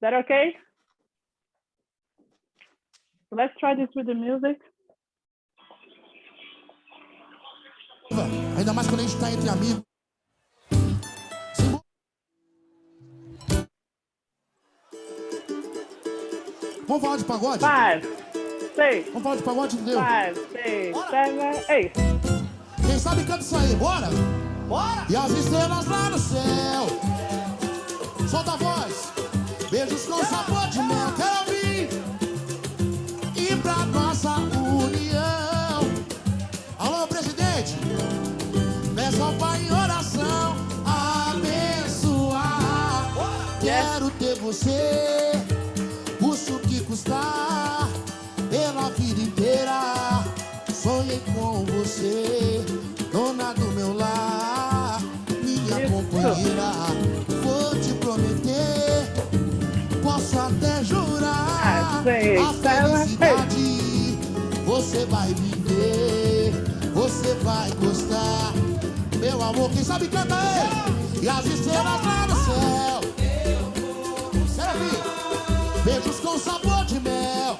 that okay? So let's try this with the music. Ainda mais quando a gente está entre amigos. Vamos falar de pagode? 5, 6. Vamos falar de pagode, entendeu? 5, 6, 7, 8. Quem sabe canta isso aí, bora? Bora! E as estrelas lá no céu. Solta a voz. Beijos com sabor de mel, quero ouvir. E pra nossa união. Alô, presidente. Peço ao Pai em oração abençoar. Quero ter você, custe o que custar, pela vida inteira. Sonhei com você, dona do meu lar, minha companheira. Vou te prometer, posso até jurar, a felicidade você vai viver, você vai gostar. Meu amor, quem sabe canta aí. E as estrelas lá no céu. Serve. Beijos com sabor de mel.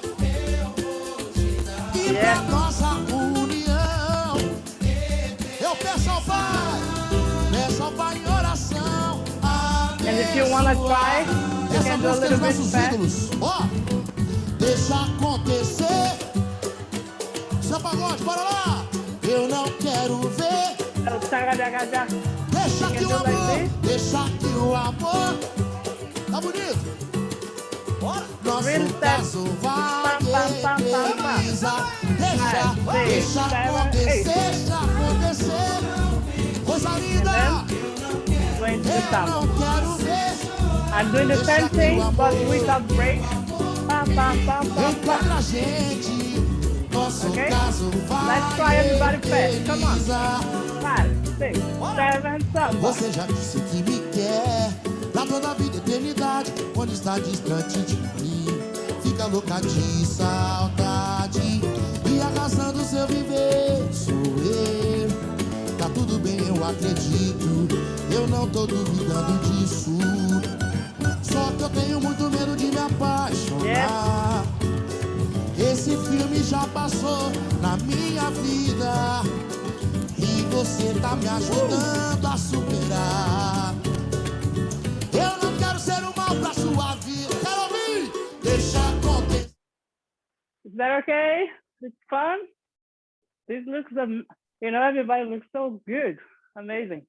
E pra nossa união, eu peço ao Pai em oração. And if you want to try, you can do a little bit fast. Ó, deixa acontecer. Seu pagode, bora lá. Eu não quero ver. Deixa que o amor, deixa que o amor. Tá bonito? Bora. Nosso caso vai eternizar. Deixa acontecer, deixa acontecer. Coisa linda. Eu não quero ver. I'm doing the same thing, but without break. Enquanto a gente, nosso caso vai Let's try everybody fast. Come on. 5, 6, 7, samba. Você já disse que me quer, pra toda a vida e eternidade. Quando está distante de mim, fica louca de saudade. E a razão do seu viver sou eu. Tá tudo bem, eu acredito, eu não tô duvidando disso. Só que eu tenho muito medo de me apaixonar. Esse filme já passou na minha vida e você tá me ajudando a superar. Eu não quero ser um mal pra sua vida. Quero ouvir, deixa acontecer. Is that okay? It's fun? This looks, everybody looks so good. Amazing.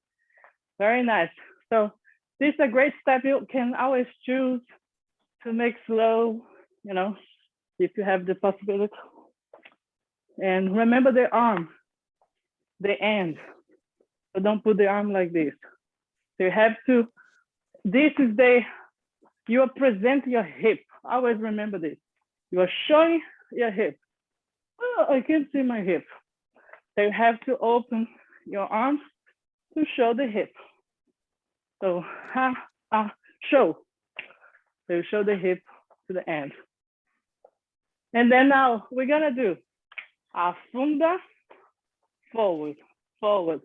Very nice. So this is a great step you can always choose to make slow, if you have the possibility. And remember the arm, the end. So don't put the arm like this. So you have to, you are presenting your hip. Always remember this. You are showing your hip. Oh, I can't see my hip. So you have to open your arms to show the hip. So show. So you show the hip to the end. And then now we're gonna do afunda, forward, forward,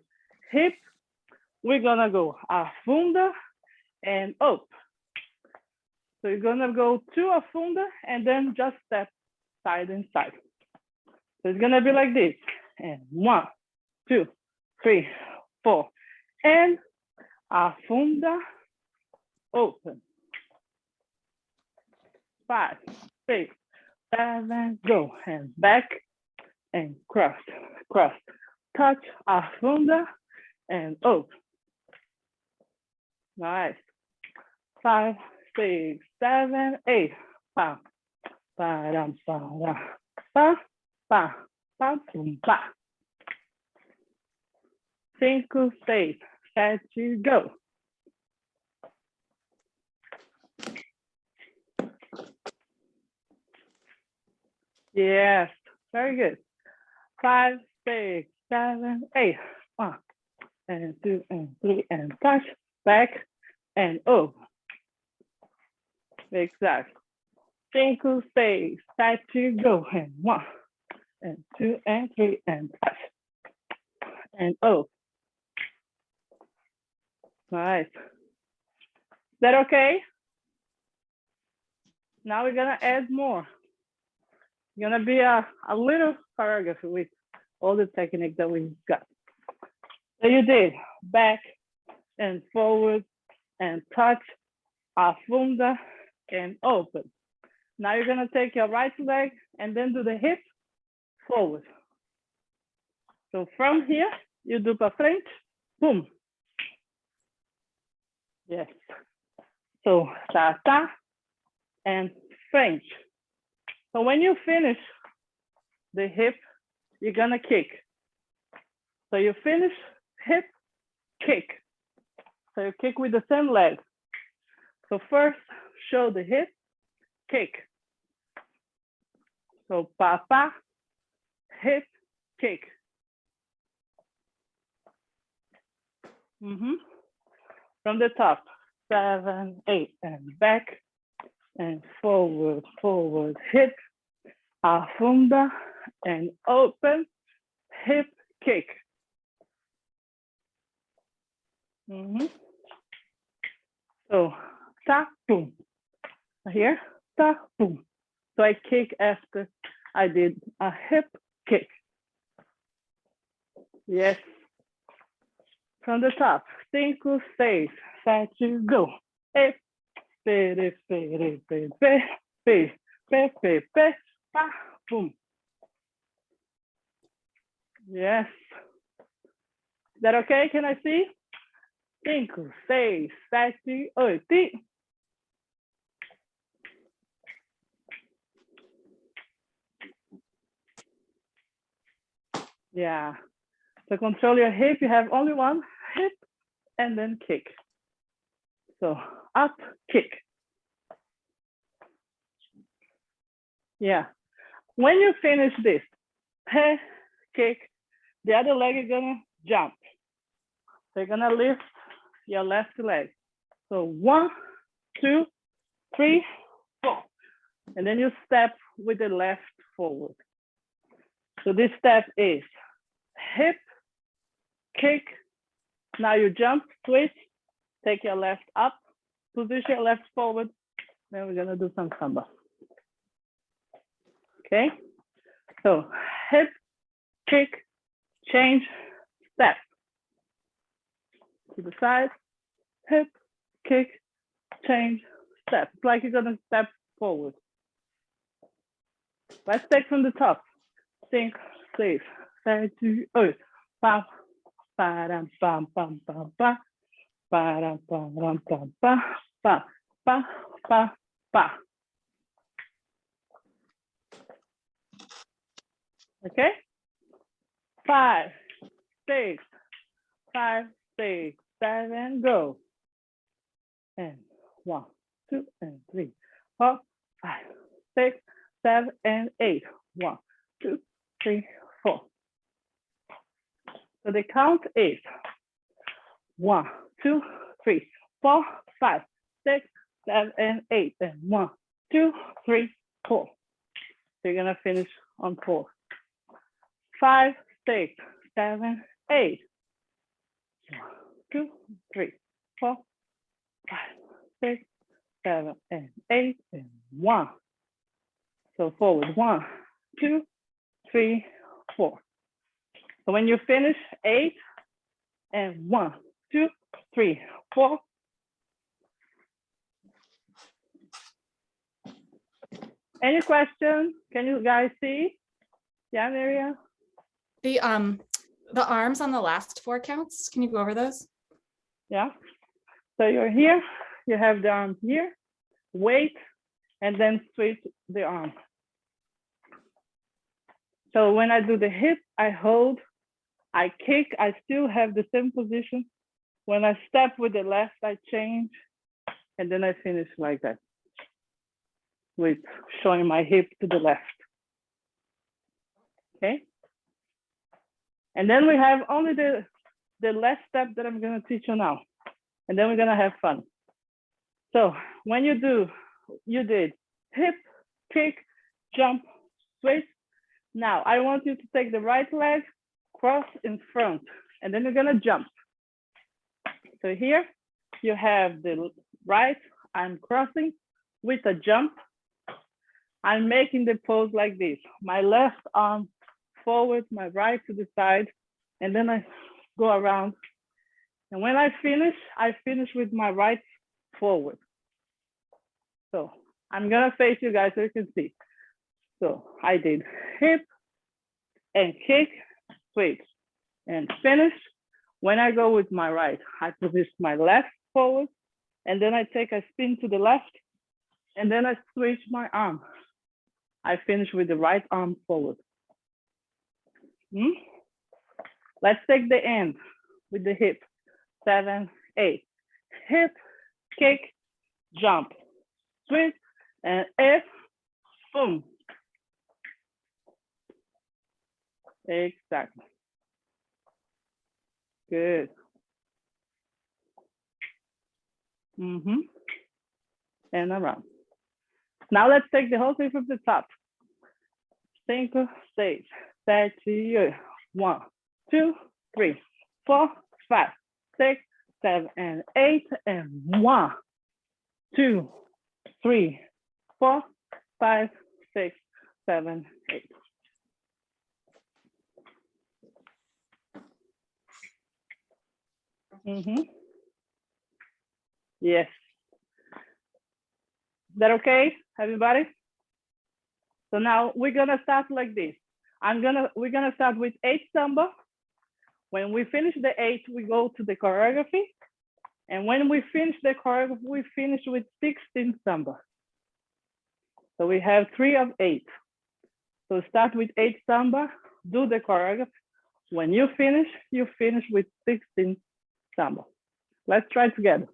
hip. We're gonna go afunda and up. So you're gonna go to afunda and then just step side and side. So it's gonna be like this. And 1, 2, 3, 4, and afunda, open. 5, 6, 7, go, and back, and cross, cross, touch, afunda, and open. Nice. 5, 6, 7, 8. Pa, pa, ram, pa, ram, pa, pa, pa, pum, pa. 5, 6, set, go. Yes, very good. 5, 6, 7, 8. 1, and 2, and 3, and touch, back, and over. Exactly. 5, 6, 7, go. And 1, and 2, and 3, and touch, and over. Nice. Is that okay? Now we're gonna add more. It's gonna be a little choreography with all the technique that we got. So you did back and forward and touch, afunda, and open. Now you're gonna take your right leg and then do the hip forward. So from here, you do para frente, boom. Yes. So ta and French. So when you finish the hip, you're gonna kick. So you finish hip, kick. So you kick with the same leg. So first, show the hip, kick. So pa, hip, kick. From the top, 7, 8, and back, and forward, forward, hip, afunda, and open, hip, kick. So, ta, boom. Here, ta, boom. So I kick after I did a hip kick. Yes. From the top, 5, 6, 7, go. E, pe, pa, boom. Yes. Is that okay? Can I see? 5, 6, 7, 8. Yeah. To control your hip, you have only one hip and then kick. So up, kick. Yeah. When you finish this, he, kick, the other leg is gonna jump. So you're gonna lift your left leg. So 1, 2, 3, 4. And then you step with the left forward. So this step is hip, kick. Now you jump, switch, take your left up, position your left forward. Then we're gonna do some samba. Okay, so hip, kick, change, step. To the side, hip, kick, change, step. It's like you're gonna step forward. Let's take from the top. 5, 6, 7, 8. Pa, pa, pam, pam, pam, pa, pa, pam, pam, pa, pa, pa, pa, pa. Okay. 5, 6, 5, 6, 7, go. And 1, 2, and 3, 4, 5, 6, 7, and 8. 1, 2, 3, 4. So the count is 1, 2, 3, 4, 5, 6, 7, and 8. And 1, 2, 3, 4. So you're gonna finish on 4. 5, 6, 7, 8. 1, 2, 3, 4, 5, 6, 7, and 8, and 1. So forward, 1, 2, 3, 4. So when you finish, 8, and 1, 2, 3, 4. Any questions? Can you guys see? Yeah, Maria? The arms on the last 4 counts, can you go over those? Yeah. So you're here, you have the arm here, wait, and then switch the arm. So when I do the hip, I hold, I kick, I still have the same position, When I step with the left, I change, and then I finish like that, with showing my hip to the left. Okay? And then we have only the last step that I'm gonna teach you now. And then we're gonna have fun. So when you did hip, kick, jump, switch. Now I want you to take the right leg, cross in front, and then you're gonna jump. So here you have the right arm crossing with a jump. I'm making the pose like this. My left arm forward, my right to the side, and then I go around. And when I finish with my right forward. So I'm gonna face you guys so you can see. So I did hip and kick, switch, and finish. When I go with my right, I position my left forward, and then I take a spin to the left, and then I switch my arm. I finish with the right arm forward. Let's take the end with the hip. 7, 8. Hip, kick, jump, switch, and F, boom. Exactly. Good. And around. Now let's take the whole thing from the top. 5, 6, 7, 1, 2, 3, 4, 5, 6, 7, and 8, and 1, 2, 3, 4, 5, 6, 7, 8. Yes. Is that okay, everybody? So now we're gonna start like this. We're gonna start with 8 samba. When we finish the 8, we go to the choreography. And when we finish the choreography, we finish with 16 samba. So we have 3 of 8. So start with 8 samba, do the choreography. When you finish with 16 samba. Let's try together.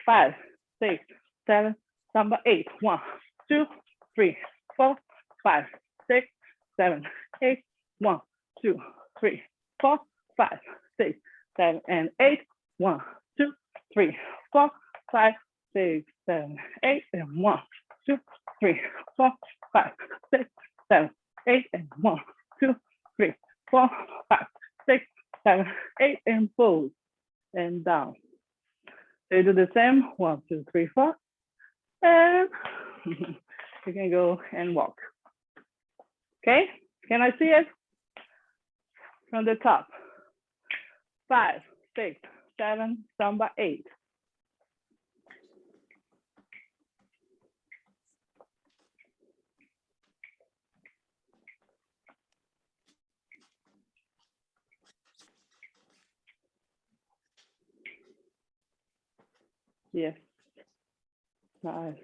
5, 6, 7, samba 8. 1, 2, 3, 4, 5, 6, 7, 8. 1, 2, 3, 4, 5, 6, 7, and 8. 1, 2, 3, 4, 5, 6, 7, 8, and 1, 2, 3, 4, 5, 6, 7, 8, and 1, 2, 3, 4, 5, 6, 7, 8, and pose and down. So you do the same. 1, 2, 3, 4, and you can go and walk. Okay, can I see it from the top? 5, 6, 7, samba 8. Yes. Nice.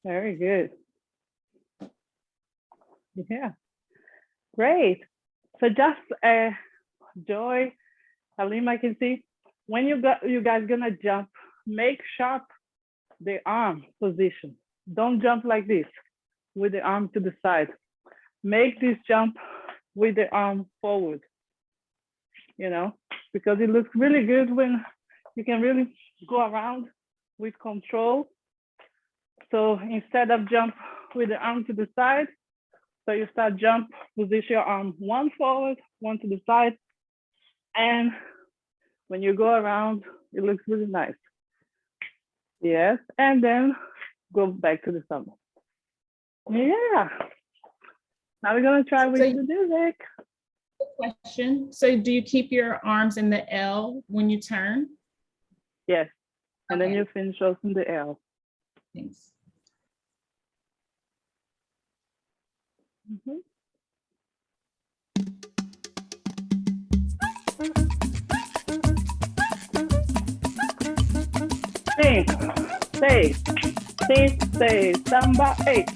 Very good. Yeah. Great. So just Joy, Halim, I can see when you guys gonna jump, make sharp the arm position. Don't jump like this with the arm to the side. Make this jump with the arm forward. You know, because it looks really good when you can really go around with control. So instead of jump with the arm to the side, so you start jump, position your arm 1 forward, 1 to the side. And when you go around, it looks really nice. Yes, and then go back to the samba. Yeah. Now we're gonna try with the music. Question. So do you keep your arms in the L when you turn? Yes. And then you finish off in the L. Thanks. Mm-hmm. 6, 6, samba 8.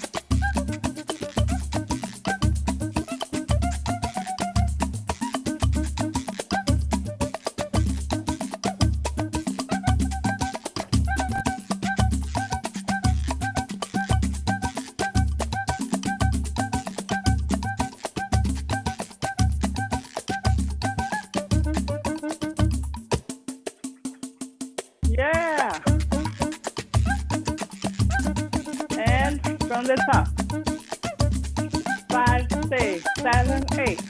from the top. 5, 6, 7, 8.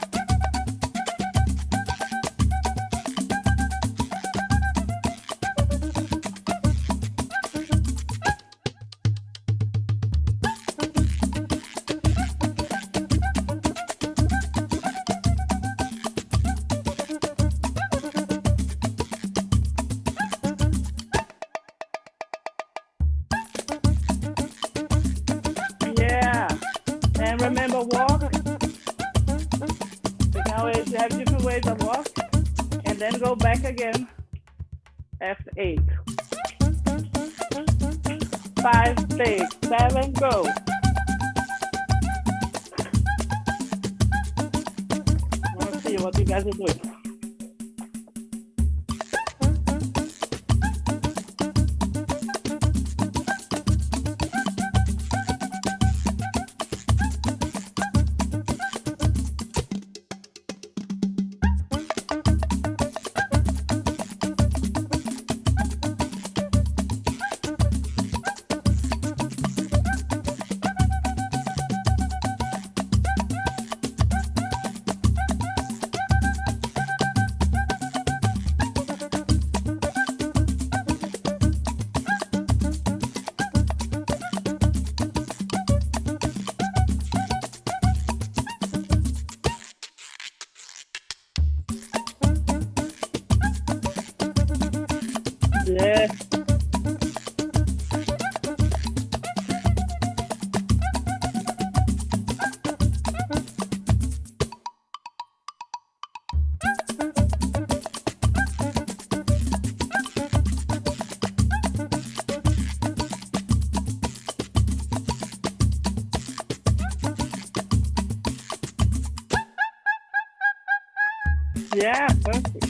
Yeah. And remember, walk. You can always have different ways of walk. And then go back again after 8. 5, 6, 7, go. Let's see what you guys are doing. Yeah. Yeah, perfect.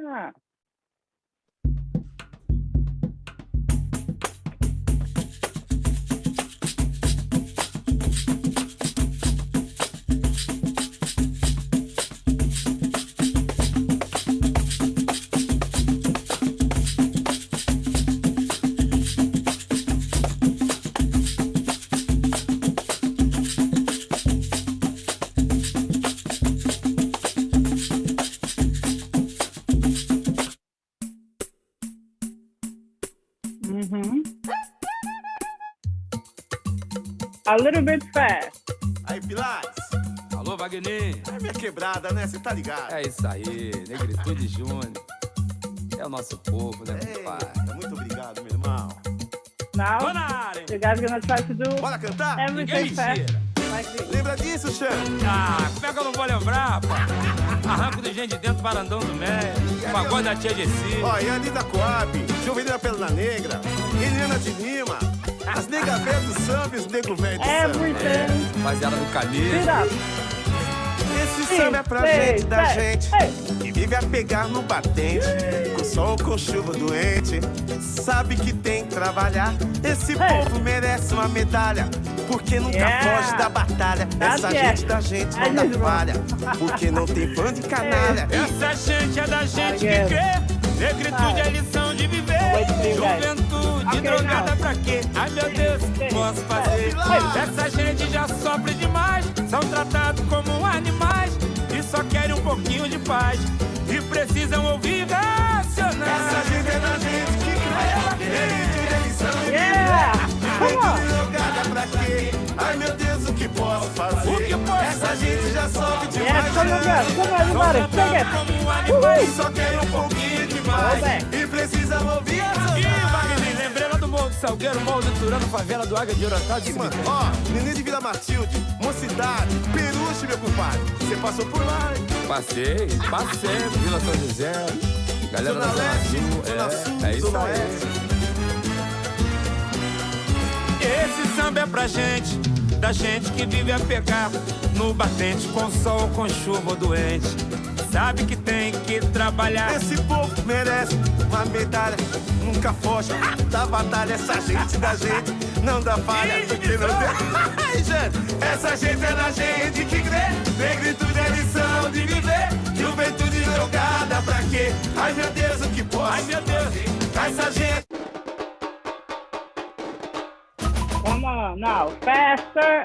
Yeah. A little bit fast. Aí, Pilares. Alô, Wagner. É minha quebrada, né? Você tá ligado? É isso aí, Negritude Júnior. É o nosso povo, né, meu pai? Eita, muito obrigado, meu irmão. Now, Tô na área. you guys gonna try to do Bora cantar? everything Ninguém fast tira. like this. Lembra disso, Xan? Ah, como é que eu não vou lembrar, pá? Arranco de gente de dentro, Barandão do Médio, pagode da tia Jessi. Ó, e ali da Coab, Juvenil Pelna Negra, Eliana de Lima, as nega velha do samba e os nego velho do samba. Everything. Rapaziada do Canejo. Speed up. Esse samba é pra gente, da gente, que vive a pegar no batente, com sol, com chuva doente, sabe que tem que trabalhar. Esse povo merece uma medalha, porque nunca foge da batalha. Essa gente da gente não dá falha, porque não tem fã de canalha. Essa gente é da gente que crê. Negritude é lição de viver. Juventude drogada pra quê? Ai meu Deus, posso fazer? Essa gente já sofre demais. São tratados como animais e só querem um pouquinho de paz e precisam ouvir racionais. Essa gente é da gente que crê. Negritude é lição de viver. Juventude drogada pra quê? Ai meu Deus, o que posso fazer? O que posso Essa gente já sofre demais. Só querem um pouquinho de paz e precisam ouvir racionais. Lembrei lá do Morro do Salgueiro, Morro do Turano, favela do Águia de Urantá de Mano, ó, Nenê de Vila Matilde, Mocidade, Peruche, meu compadre. Você passou por lá, hein? Passei, Vila São José, galera da Zona Zona Leste, Sul, Zona Sul, é isso Zona aí. Oeste. Esse samba é pra gente, da gente que vive a pegar no batente, com sol, com chuva ou doente. Sabe que tem que trabalhar. Esse povo merece uma medalha, nunca foge da batalha. Essa gente da gente não dá falha, porque não tem... Ai, gente, essa gente é da gente que crê. Negritude é lição de viver. Juventude drogada pra quê? Ai meu Deus, o que posso? Ai meu Deus, essa gente... Come on now, faster.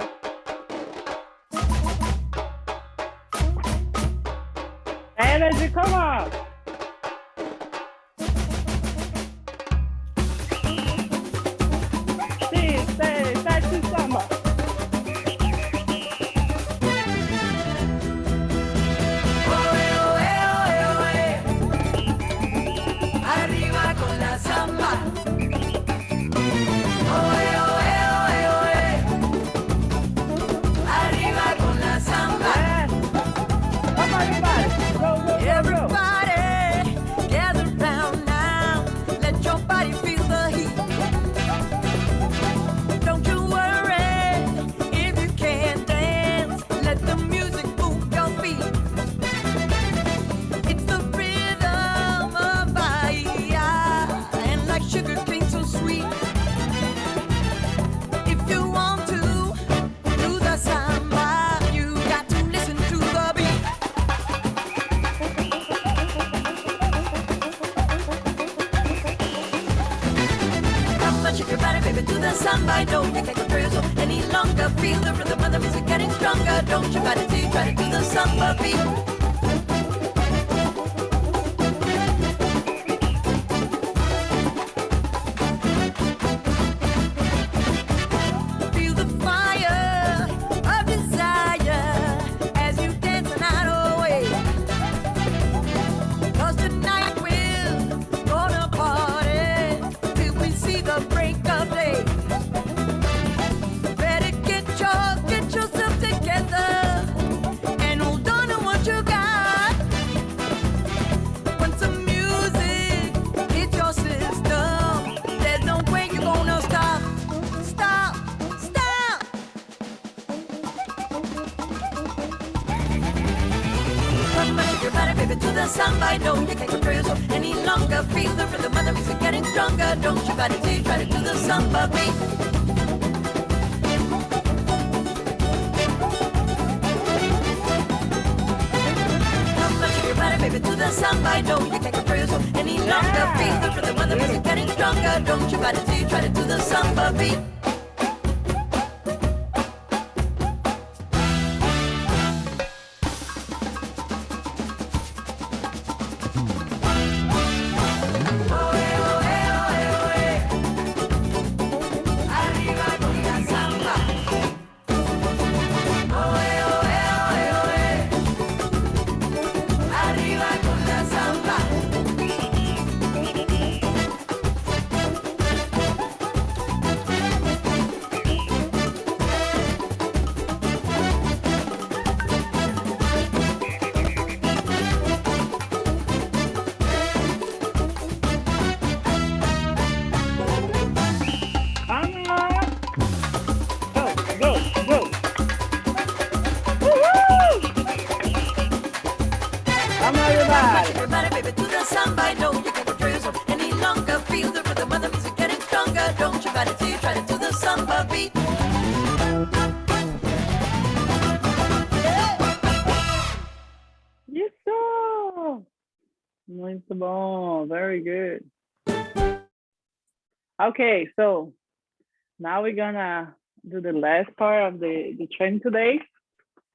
Energy, come on. Sim, sete samba. Arriba con la samba. Arriba con la samba. Come on, everybody. Go, go, go, go. Everybody, gather round now. Let your body feel the heat. Don't you worry if you can't dance. Let the music move your feet. It's the rhythm of Bahia, and like sugar cane so sweet. If you want to do the samba, you got to listen to the beat. Come on, shake your body, baby, to the samba. No, you can't control yourself any longer. Feel the rhythm of the music getting stronger. Don't you body till you try to do the samba beat. Feel the fire of desire as you dance the night away. 'Cause tonight we're gonna party till we see the break of day. Better get yourself together and hold on to what you got. When some music hits your system, there's no way you're gonna stop. Stop, stop. Come on, shake your body, baby, to the samba. No, you can't control yourself any longer. Feel the rhythm of the music getting stronger. Don't you body till you try to do the samba beat. Come on, shake your body, baby, to the samba. No, you can't control yourself any longer. Feel the rhythm of the music getting stronger. Don't you body till you try to do the samba beat. Arriba con la samba. Arriba con la samba. Very good. Okay, so now we're gonna do the last part of the training today.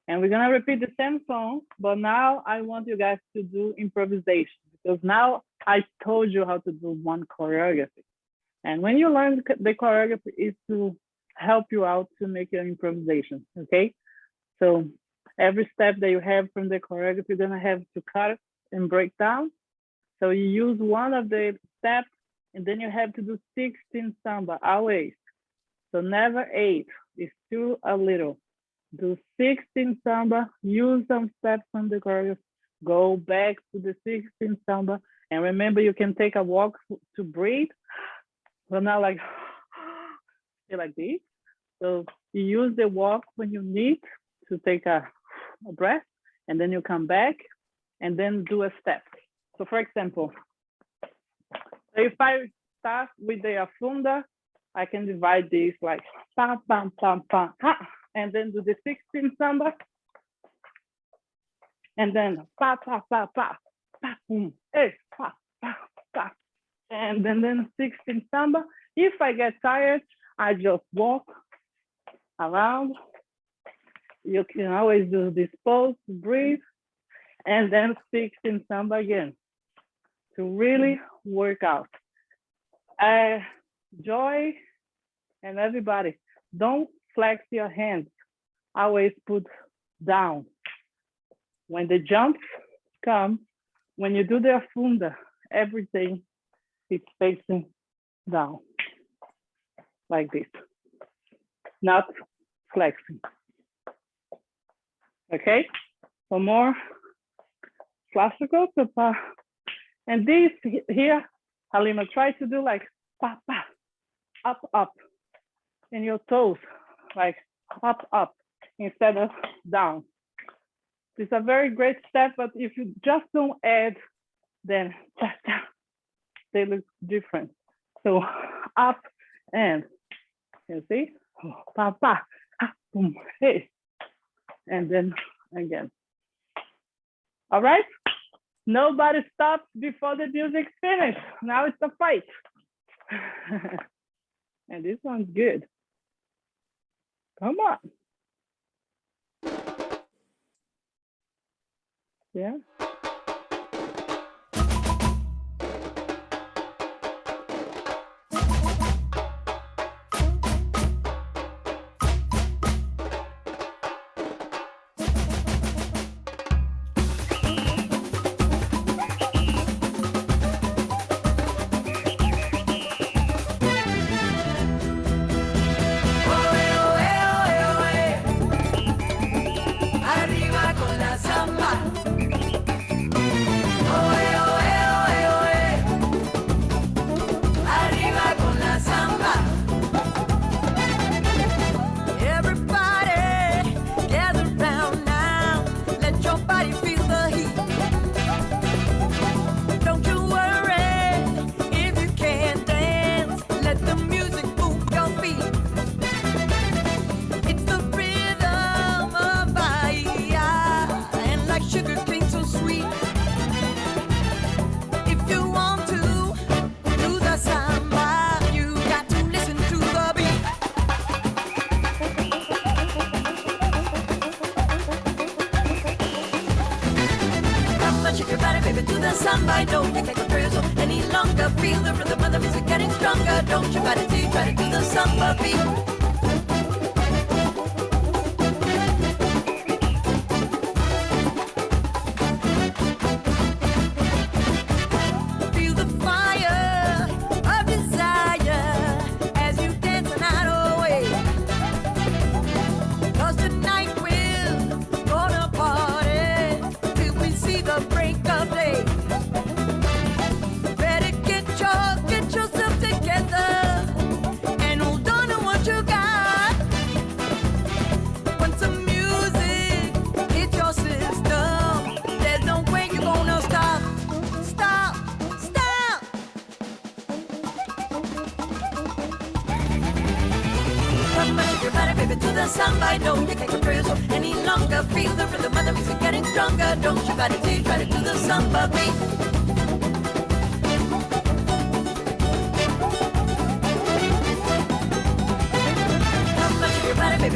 And we're gonna repeat the same song, but now I want you guys to do improvisation because now I told you how to do one choreography. And when you learn the choreography is to help you out to make your improvisation, okay? So every step that you have from the choreography, you're gonna have to cut it and break down. So you use one of the steps and then you have to do 16 samba always. So never 8, it's too a little. Do 16 samba, use some steps from the choreography, go back to the 16 samba. And remember, you can take a walk to breathe, but not like, like this. So you use the walk when you need to take a breath, and then you come back and then do a step. So for example, if I start with the afunda, I can divide this like pam, pam, pam, pam, ha, and then do the 16 samba, and then pa, pa, pa, pa, pa, boom, hey, pa, pa, pa, and then 16 samba. If I get tired, I just walk around. You can always do this pose, breathe, and then 16 samba again to really work out. Joy and everybody, don't flex your hands. Always put down. When the jumps come, when you do the afunda, everything is facing down, like this, not flexing. Okay, for more classical, and this here, Halima, try to do like pa, pa, up, up, and your toes, like up, up, instead of down. It's a very great step, but if you just don't add, then they look different. So up and, you see, pa, pa, boom, hey, and then again. All right? Nobody stops before the music's finished. Now it's a fight. And this one's good. Come on. Yeah. Arriba con la samba. Samba, don't think like a prison any longer. Feel the rhythm of the music getting stronger. Don't you try to do the samba beat. Samba, don't get like a prison any longer. Feel the rhythm of the music getting stronger. Don't you try to do the samba beat.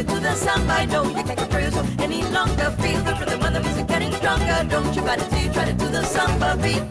baby, to the samba. I know you can't control yourself any longer. Feel the rhythm of the music getting stronger. Don't you fight it till you try to do the samba beat.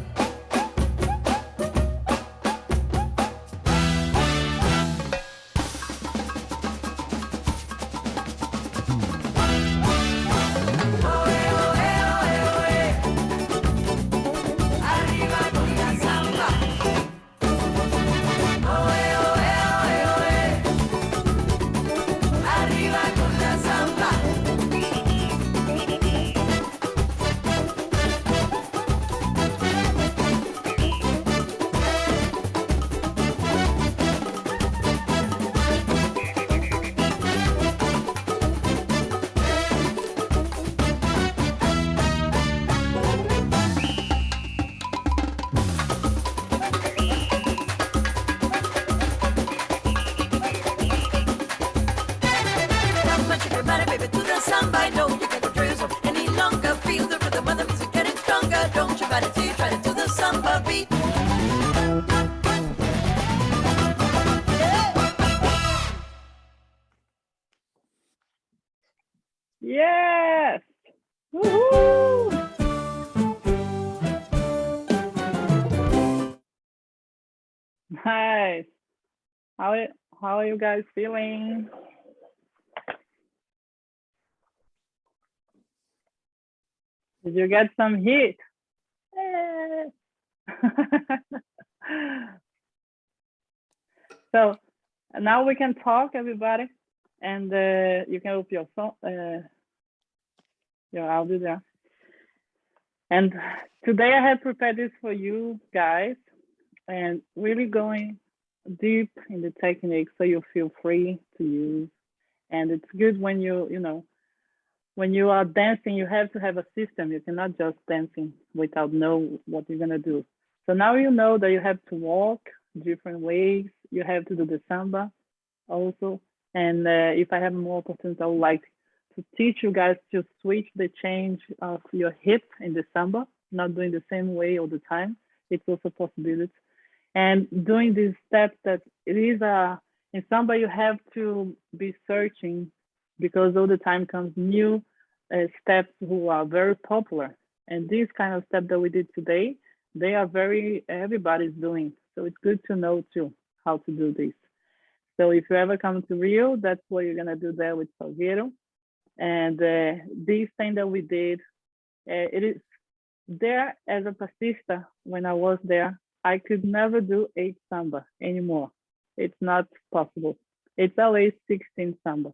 Yes! Woohoo! Nice. How are you guys feeling? Did you get some heat? So now we can talk, everybody, and you can open your phone, your audio there. And today I have prepared this for you guys, and really going deep in the technique so you feel free to use. And it's good when when you are dancing, you have to have a system. You cannot just dancing without know what you're gonna do. So now you know that you have to walk different ways. You have to do the samba also. And if I have more opportunities, I would like to teach you guys to switch the change of your hip in the samba, not doing the same way all the time. It's also a possibility. And doing these steps that it is in samba, you have to be searching because all the time comes new steps who are very popular. And these kind of steps that we did today, they are everybody's doing. So it's good to know too how to do this. So if you ever come to Rio, that's what you're gonna do there with Salgueiro. And this thing that we did, it is there as a passista. When I was there, I could never do 8 samba anymore. It's not possible. It's always 16 samba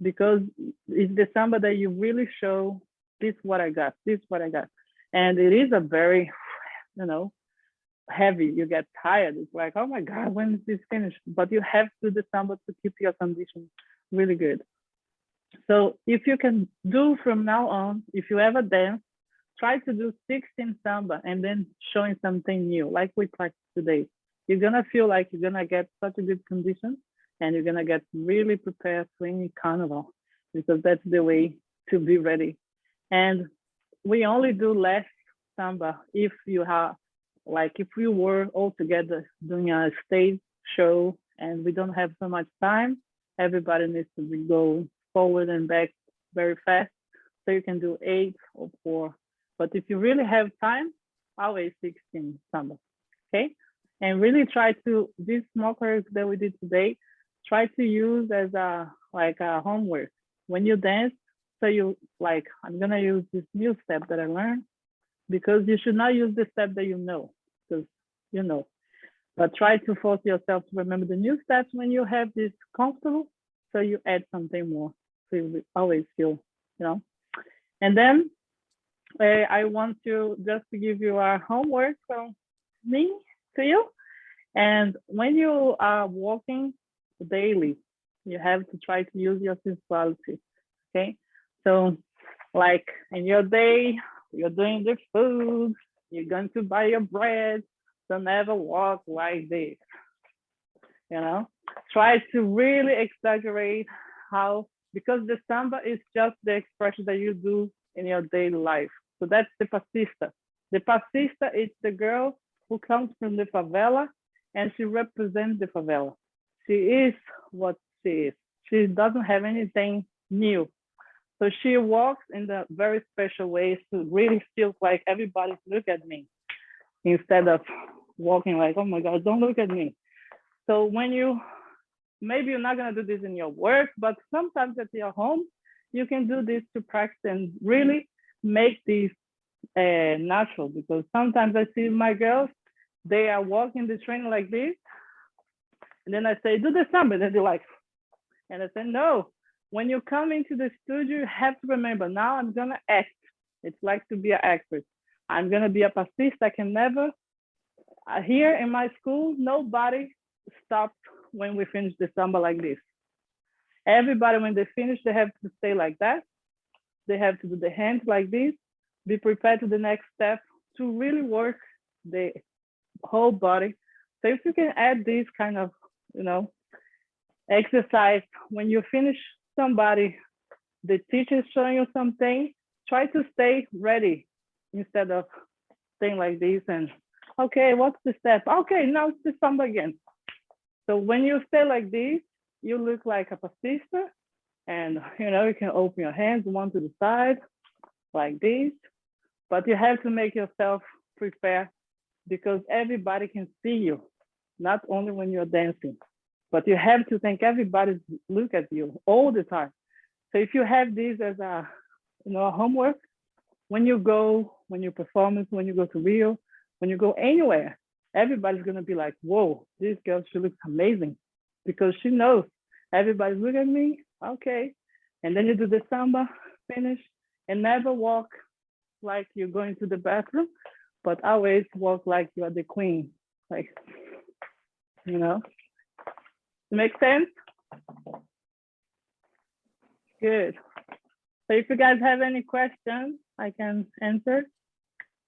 because it's the samba that you really show this is what I got, this is what I got. And it is a very, heavy. You get tired. It's like, oh my God, when is this finished? But you have to do the samba to keep your condition really good. So if you can do from now on, if you ever dance, try to do 16 samba and then showing something new, like we practiced today. You're gonna feel like you're gonna get such a good condition and you're gonna get really prepared for any carnival because that's the way to be ready. And we only do less samba if you have, like if we were all together doing a stage show and we don't have so much time, everybody needs to go forward and back very fast. So you can do 8 or 4. But if you really have time, always 16 samba, okay? And really try to, these small choreography that we did today, try to use as a homework. When you dance, so you like, I'm gonna use this new step that I learned because you should not use the step that you know, because you know. But try to force yourself to remember the new steps when you have this comfortable, so you add something more. So you always feel, And then I want to just to give you our homework from me to you. And when you are walking daily, you have to try to use your sensuality, okay? So like in your day, you're doing the food, you're going to buy your bread, so never walk like this, Try to really exaggerate how, because the samba is just the expression that you do in your daily life. So that's the passista. The passista is the girl who comes from the favela and she represents the favela. She is what she is. She doesn't have anything new. So she walks in the very special ways to really feel like everybody's look at me instead of walking like, oh my God, don't look at me. So when you, maybe you're not gonna do this in your work, but sometimes at your home, you can do this to practice and really make this natural, because sometimes I see my girls, they are walking the train like this. And then I say, do the samba. And they're like, and I say, no, when you come into the studio, you have to remember, now I'm gonna act. It's like to be an actress. I'm gonna be a passista. I can never, here in my school, nobody stopped when we finish the samba like this. Everybody, when they finish, they have to stay like that. They have to do the hands like this, be prepared to the next step to really work the whole body. So if you can add this kind of, exercise, when you finish somebody, the teacher is showing you something, try to stay ready instead of staying like this and, okay, what's the step? Okay, now it's the samba again. So when you stay like this, you look like a passista, and you can open your hands one to the side like this, but you have to make yourself prepare, because everybody can see you, not only when you're dancing, but you have to think everybody look at you all the time. So if you have this as a homework, when you perform, when you go to Rio, when you go anywhere, everybody's gonna be like, whoa, this girl, she looks amazing, because she knows everybody's looking at me, okay. And then you do the samba, finish, and never walk like you're going to the bathroom, but always walk like you are the queen, like, Make sense? Good. So if you guys have any questions, I can answer.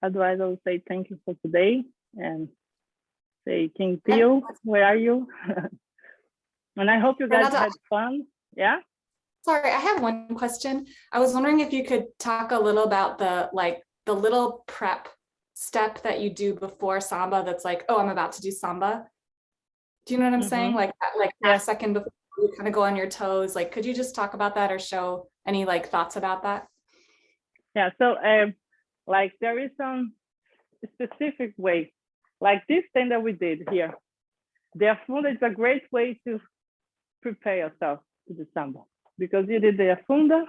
Otherwise, I will say thank you for today and say, King Theo, where are you? And I hope you guys had fun. Yeah? Sorry, I have one question. I was wondering if you could talk a little about the little prep step that you do before samba that's like, oh, I'm about to do samba. Do you know what I'm saying? Like that second before you kind of go on your toes. Like, could you just talk about that or show any thoughts about that? Yeah, so there is some specific way, like this thing that we did here. The afunda is a great way to prepare yourself to the samba, because you did the afunda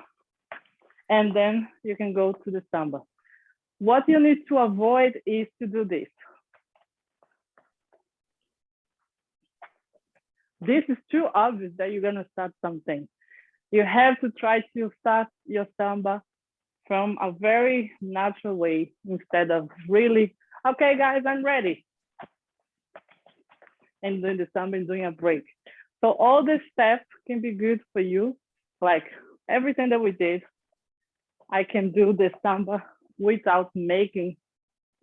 and then you can go to the samba. What you need to avoid is to do this. This is too obvious that you're gonna start something. You have to try to start your samba from a very natural way instead of really, okay guys, I'm ready. And doing the samba and doing a break. So all the steps can be good for you. Like everything that we did, I can do the samba without making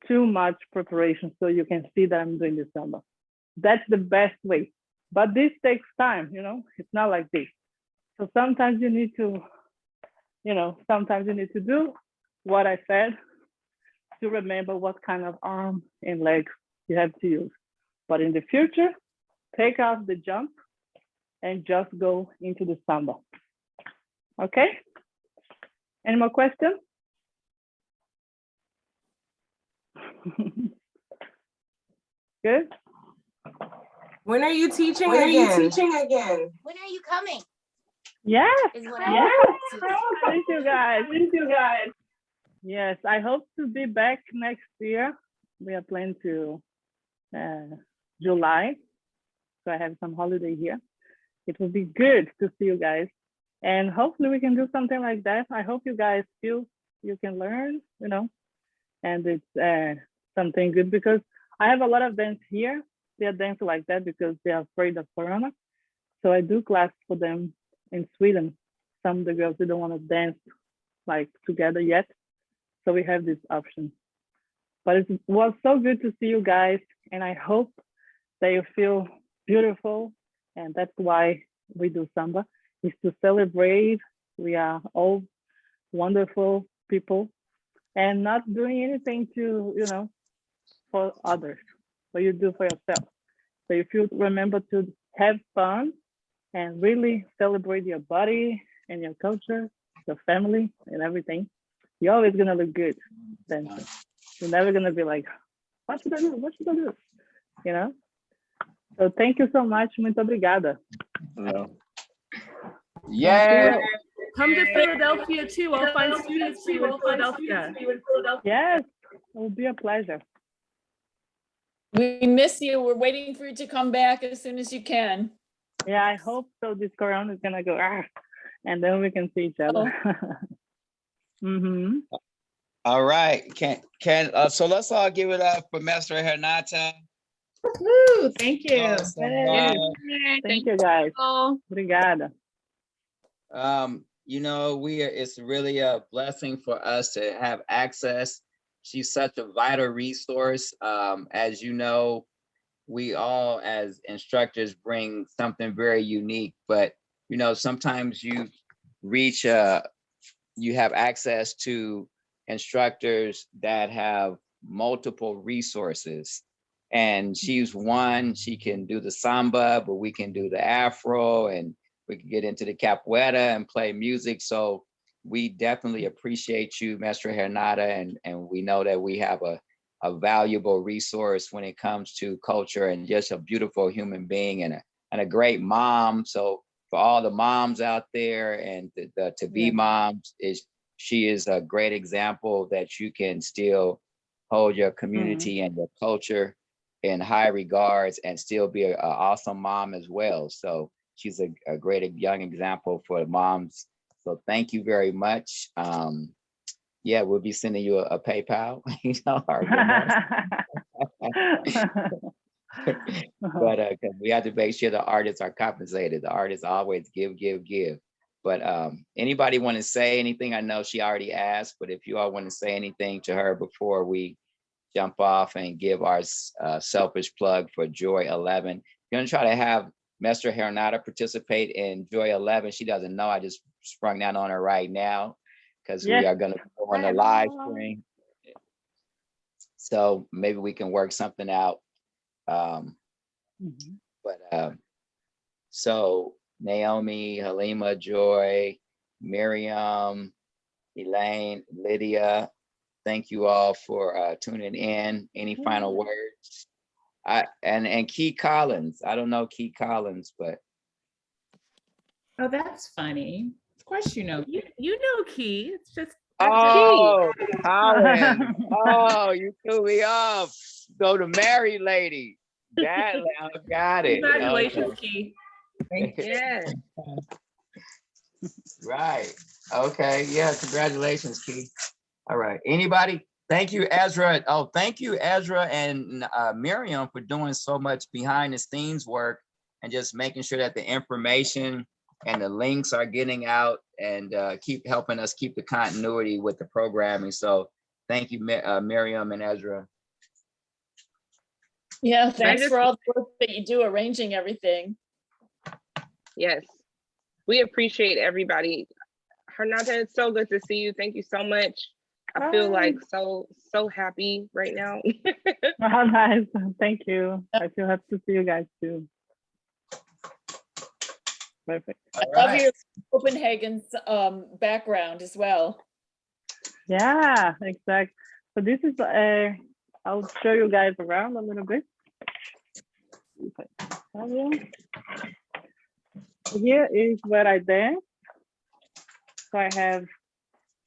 too much preparation, so you can see that I'm doing the samba. That's the best way. But this takes time, it's not like this. So sometimes you need to, do what I said to remember what kind of arm and legs you have to use. But in the future, take out the jump and just go into the samba. Okay? Any more questions? Good. When are you teaching again? When are you coming? Yes. Yes. Thank you guys. Yes, I hope to be back next year. We are planning to July, so I have some holiday here. It will be good to see you guys, and hopefully we can do something like that. I hope you guys feel you can learn, and it's something good, because I have a lot of dance here. They are dancing like that because they are afraid of Corona. So I do class for them in Sweden. Some of the girls, they don't want to dance like together yet. So we have this option. But it was so good to see you guys. And I hope that you feel beautiful. And that's why we do Samba, is to celebrate. We are all wonderful people and not doing anything to, for others. What you do for yourself. So if you remember to have fun and really celebrate your body and your culture, your family, and everything. You're always gonna look good. Then you're never gonna be like, what should I do? What should I do? You know. So thank you so much. Muito obrigada. Yeah. Come to Philadelphia too. I'll find students for you in Philadelphia. Yes, it will be a pleasure. We miss you. We're waiting for you to come back as soon as you can. Yeah, I hope so. This corona is gonna go, and then we can see each other. Mm-hmm. All right. So let's all give it up for Mestra Renata. Woo, thank you. Awesome. Thank you, guys. Obrigada. You know, it's really a blessing for us to have access. She's such a vital resource. As you know, we all as instructors bring something very unique, but you know, sometimes you have access to instructors that have multiple resources. And she's one. She can do the samba, but we can do the afro, and we can get into the capoeira and play music. So we definitely appreciate you, Mestra Renata, and we know that we have a valuable resource when it comes to culture, and just a beautiful human being, and a great mom. So for all the moms out there and the to-be moms, she is a great example that you can still hold your community and your culture in high regards and still be an awesome mom as well. So she's a great young example for the moms. So thank you very much. Yeah, we'll be sending you a PayPal. You know, but we have to make sure the artists are compensated. The artists always give. But anybody want to say anything? I know she already asked, but if you all want to say anything to her before we jump off and give our selfish plug for Joy 11. We're gonna try to have Mestra Renata participate in Joy 11. She doesn't know. I just sprung that on her right now because we are gonna go on the live stream. So maybe we can work something out. So Naomi, Halima, Joy, Miriam, Elaine, Lydia, thank you all for tuning in. Any final words? And Key Collins. I don't know Key Collins, but oh, that's funny. Of course, you know. You know Key. It's just Collins. Oh, you threw me off. Go to Mary Lady. That got it. Congratulations, Key. Yeah. Right. Okay. Yeah. Congratulations, Key. All right. Anybody? Thank you, Ezra. Oh, thank you, Ezra and Miriam, for doing so much behind the scenes work and just making sure that the information and the links are getting out and keep helping us keep the continuity with the programming. So thank you, Miriam and Ezra. Yeah, thanks for all the work that you do arranging everything. Yes, we appreciate everybody. Renata, it's so good to see you. Thank you so much. I feel like so happy right now. Oh, nice. Thank you. I feel happy to see you guys too. Perfect. I love your Copenhagen's background as well. Yeah, exactly. So this is I'll show you guys around a little bit. Here is where I dance. So I have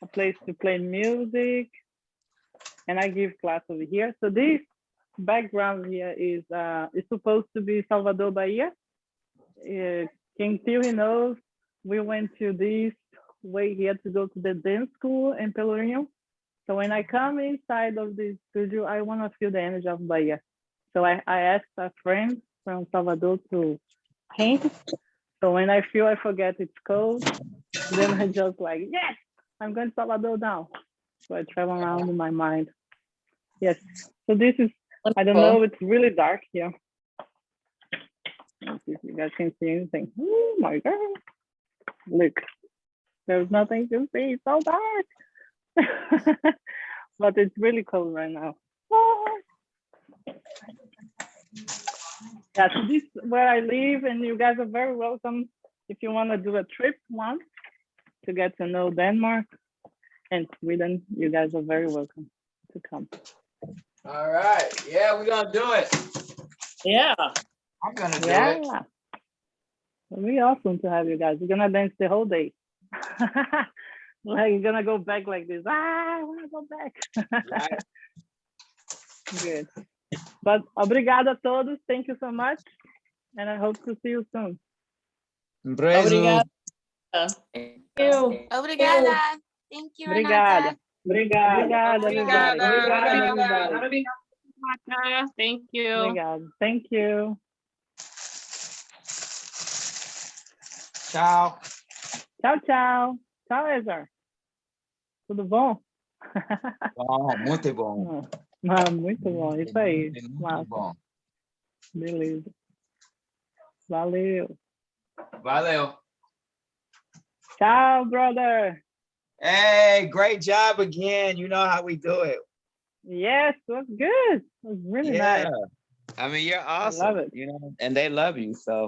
a place to play music, and I give class over here. So this background here is supposed to be Salvador, Bahia. King Tilly knows we went to this way here to go to the dance school in Pelourinho. So when I come inside of the studio, I want to feel the energy of Bahia. So I asked a friend from Salvador to paint. So when I feel I forget it's cold, then I just like, yes, I'm going to Salvador now. So I travel around in my mind. Yes. So this is, I don't know, it's really dark here. Let's see if you guys can see anything. Oh my God. Look, there's nothing to see. It's so dark. But it's really cold right now. Oh. Yeah, so this is where I live, and you guys are very welcome if you want to do a trip once to get to know Denmark and Sweden, you guys are very welcome to come. All right. Yeah, we're gonna do it. Yeah. I'm gonna do it. Yeah. It'll be awesome to have you guys. We're gonna dance the whole day. Like you're gonna go back like this. I wanna go back. Right. Good. But obrigada a todos. Thank you so much. And I hope to see you soon. Obrigado. Thank you. Obrigada. Thank you, Obrigada. Renata. Obrigada, everybody. Thank you. Obrigada. Thank you. Tchau. Tchau, tchau. Tchau, Ezra. Tudo bom? Bom, muito bom. Ah, muito bom. Isso aí. Muito Massa. bom. Beleza. Valeu. Valeu. Ciao, brother. Hey, great job again. You know how we do it. Yes, it was good. It was really Yeah. nice. I mean, you're I awesome. love it. You know, and they love you. So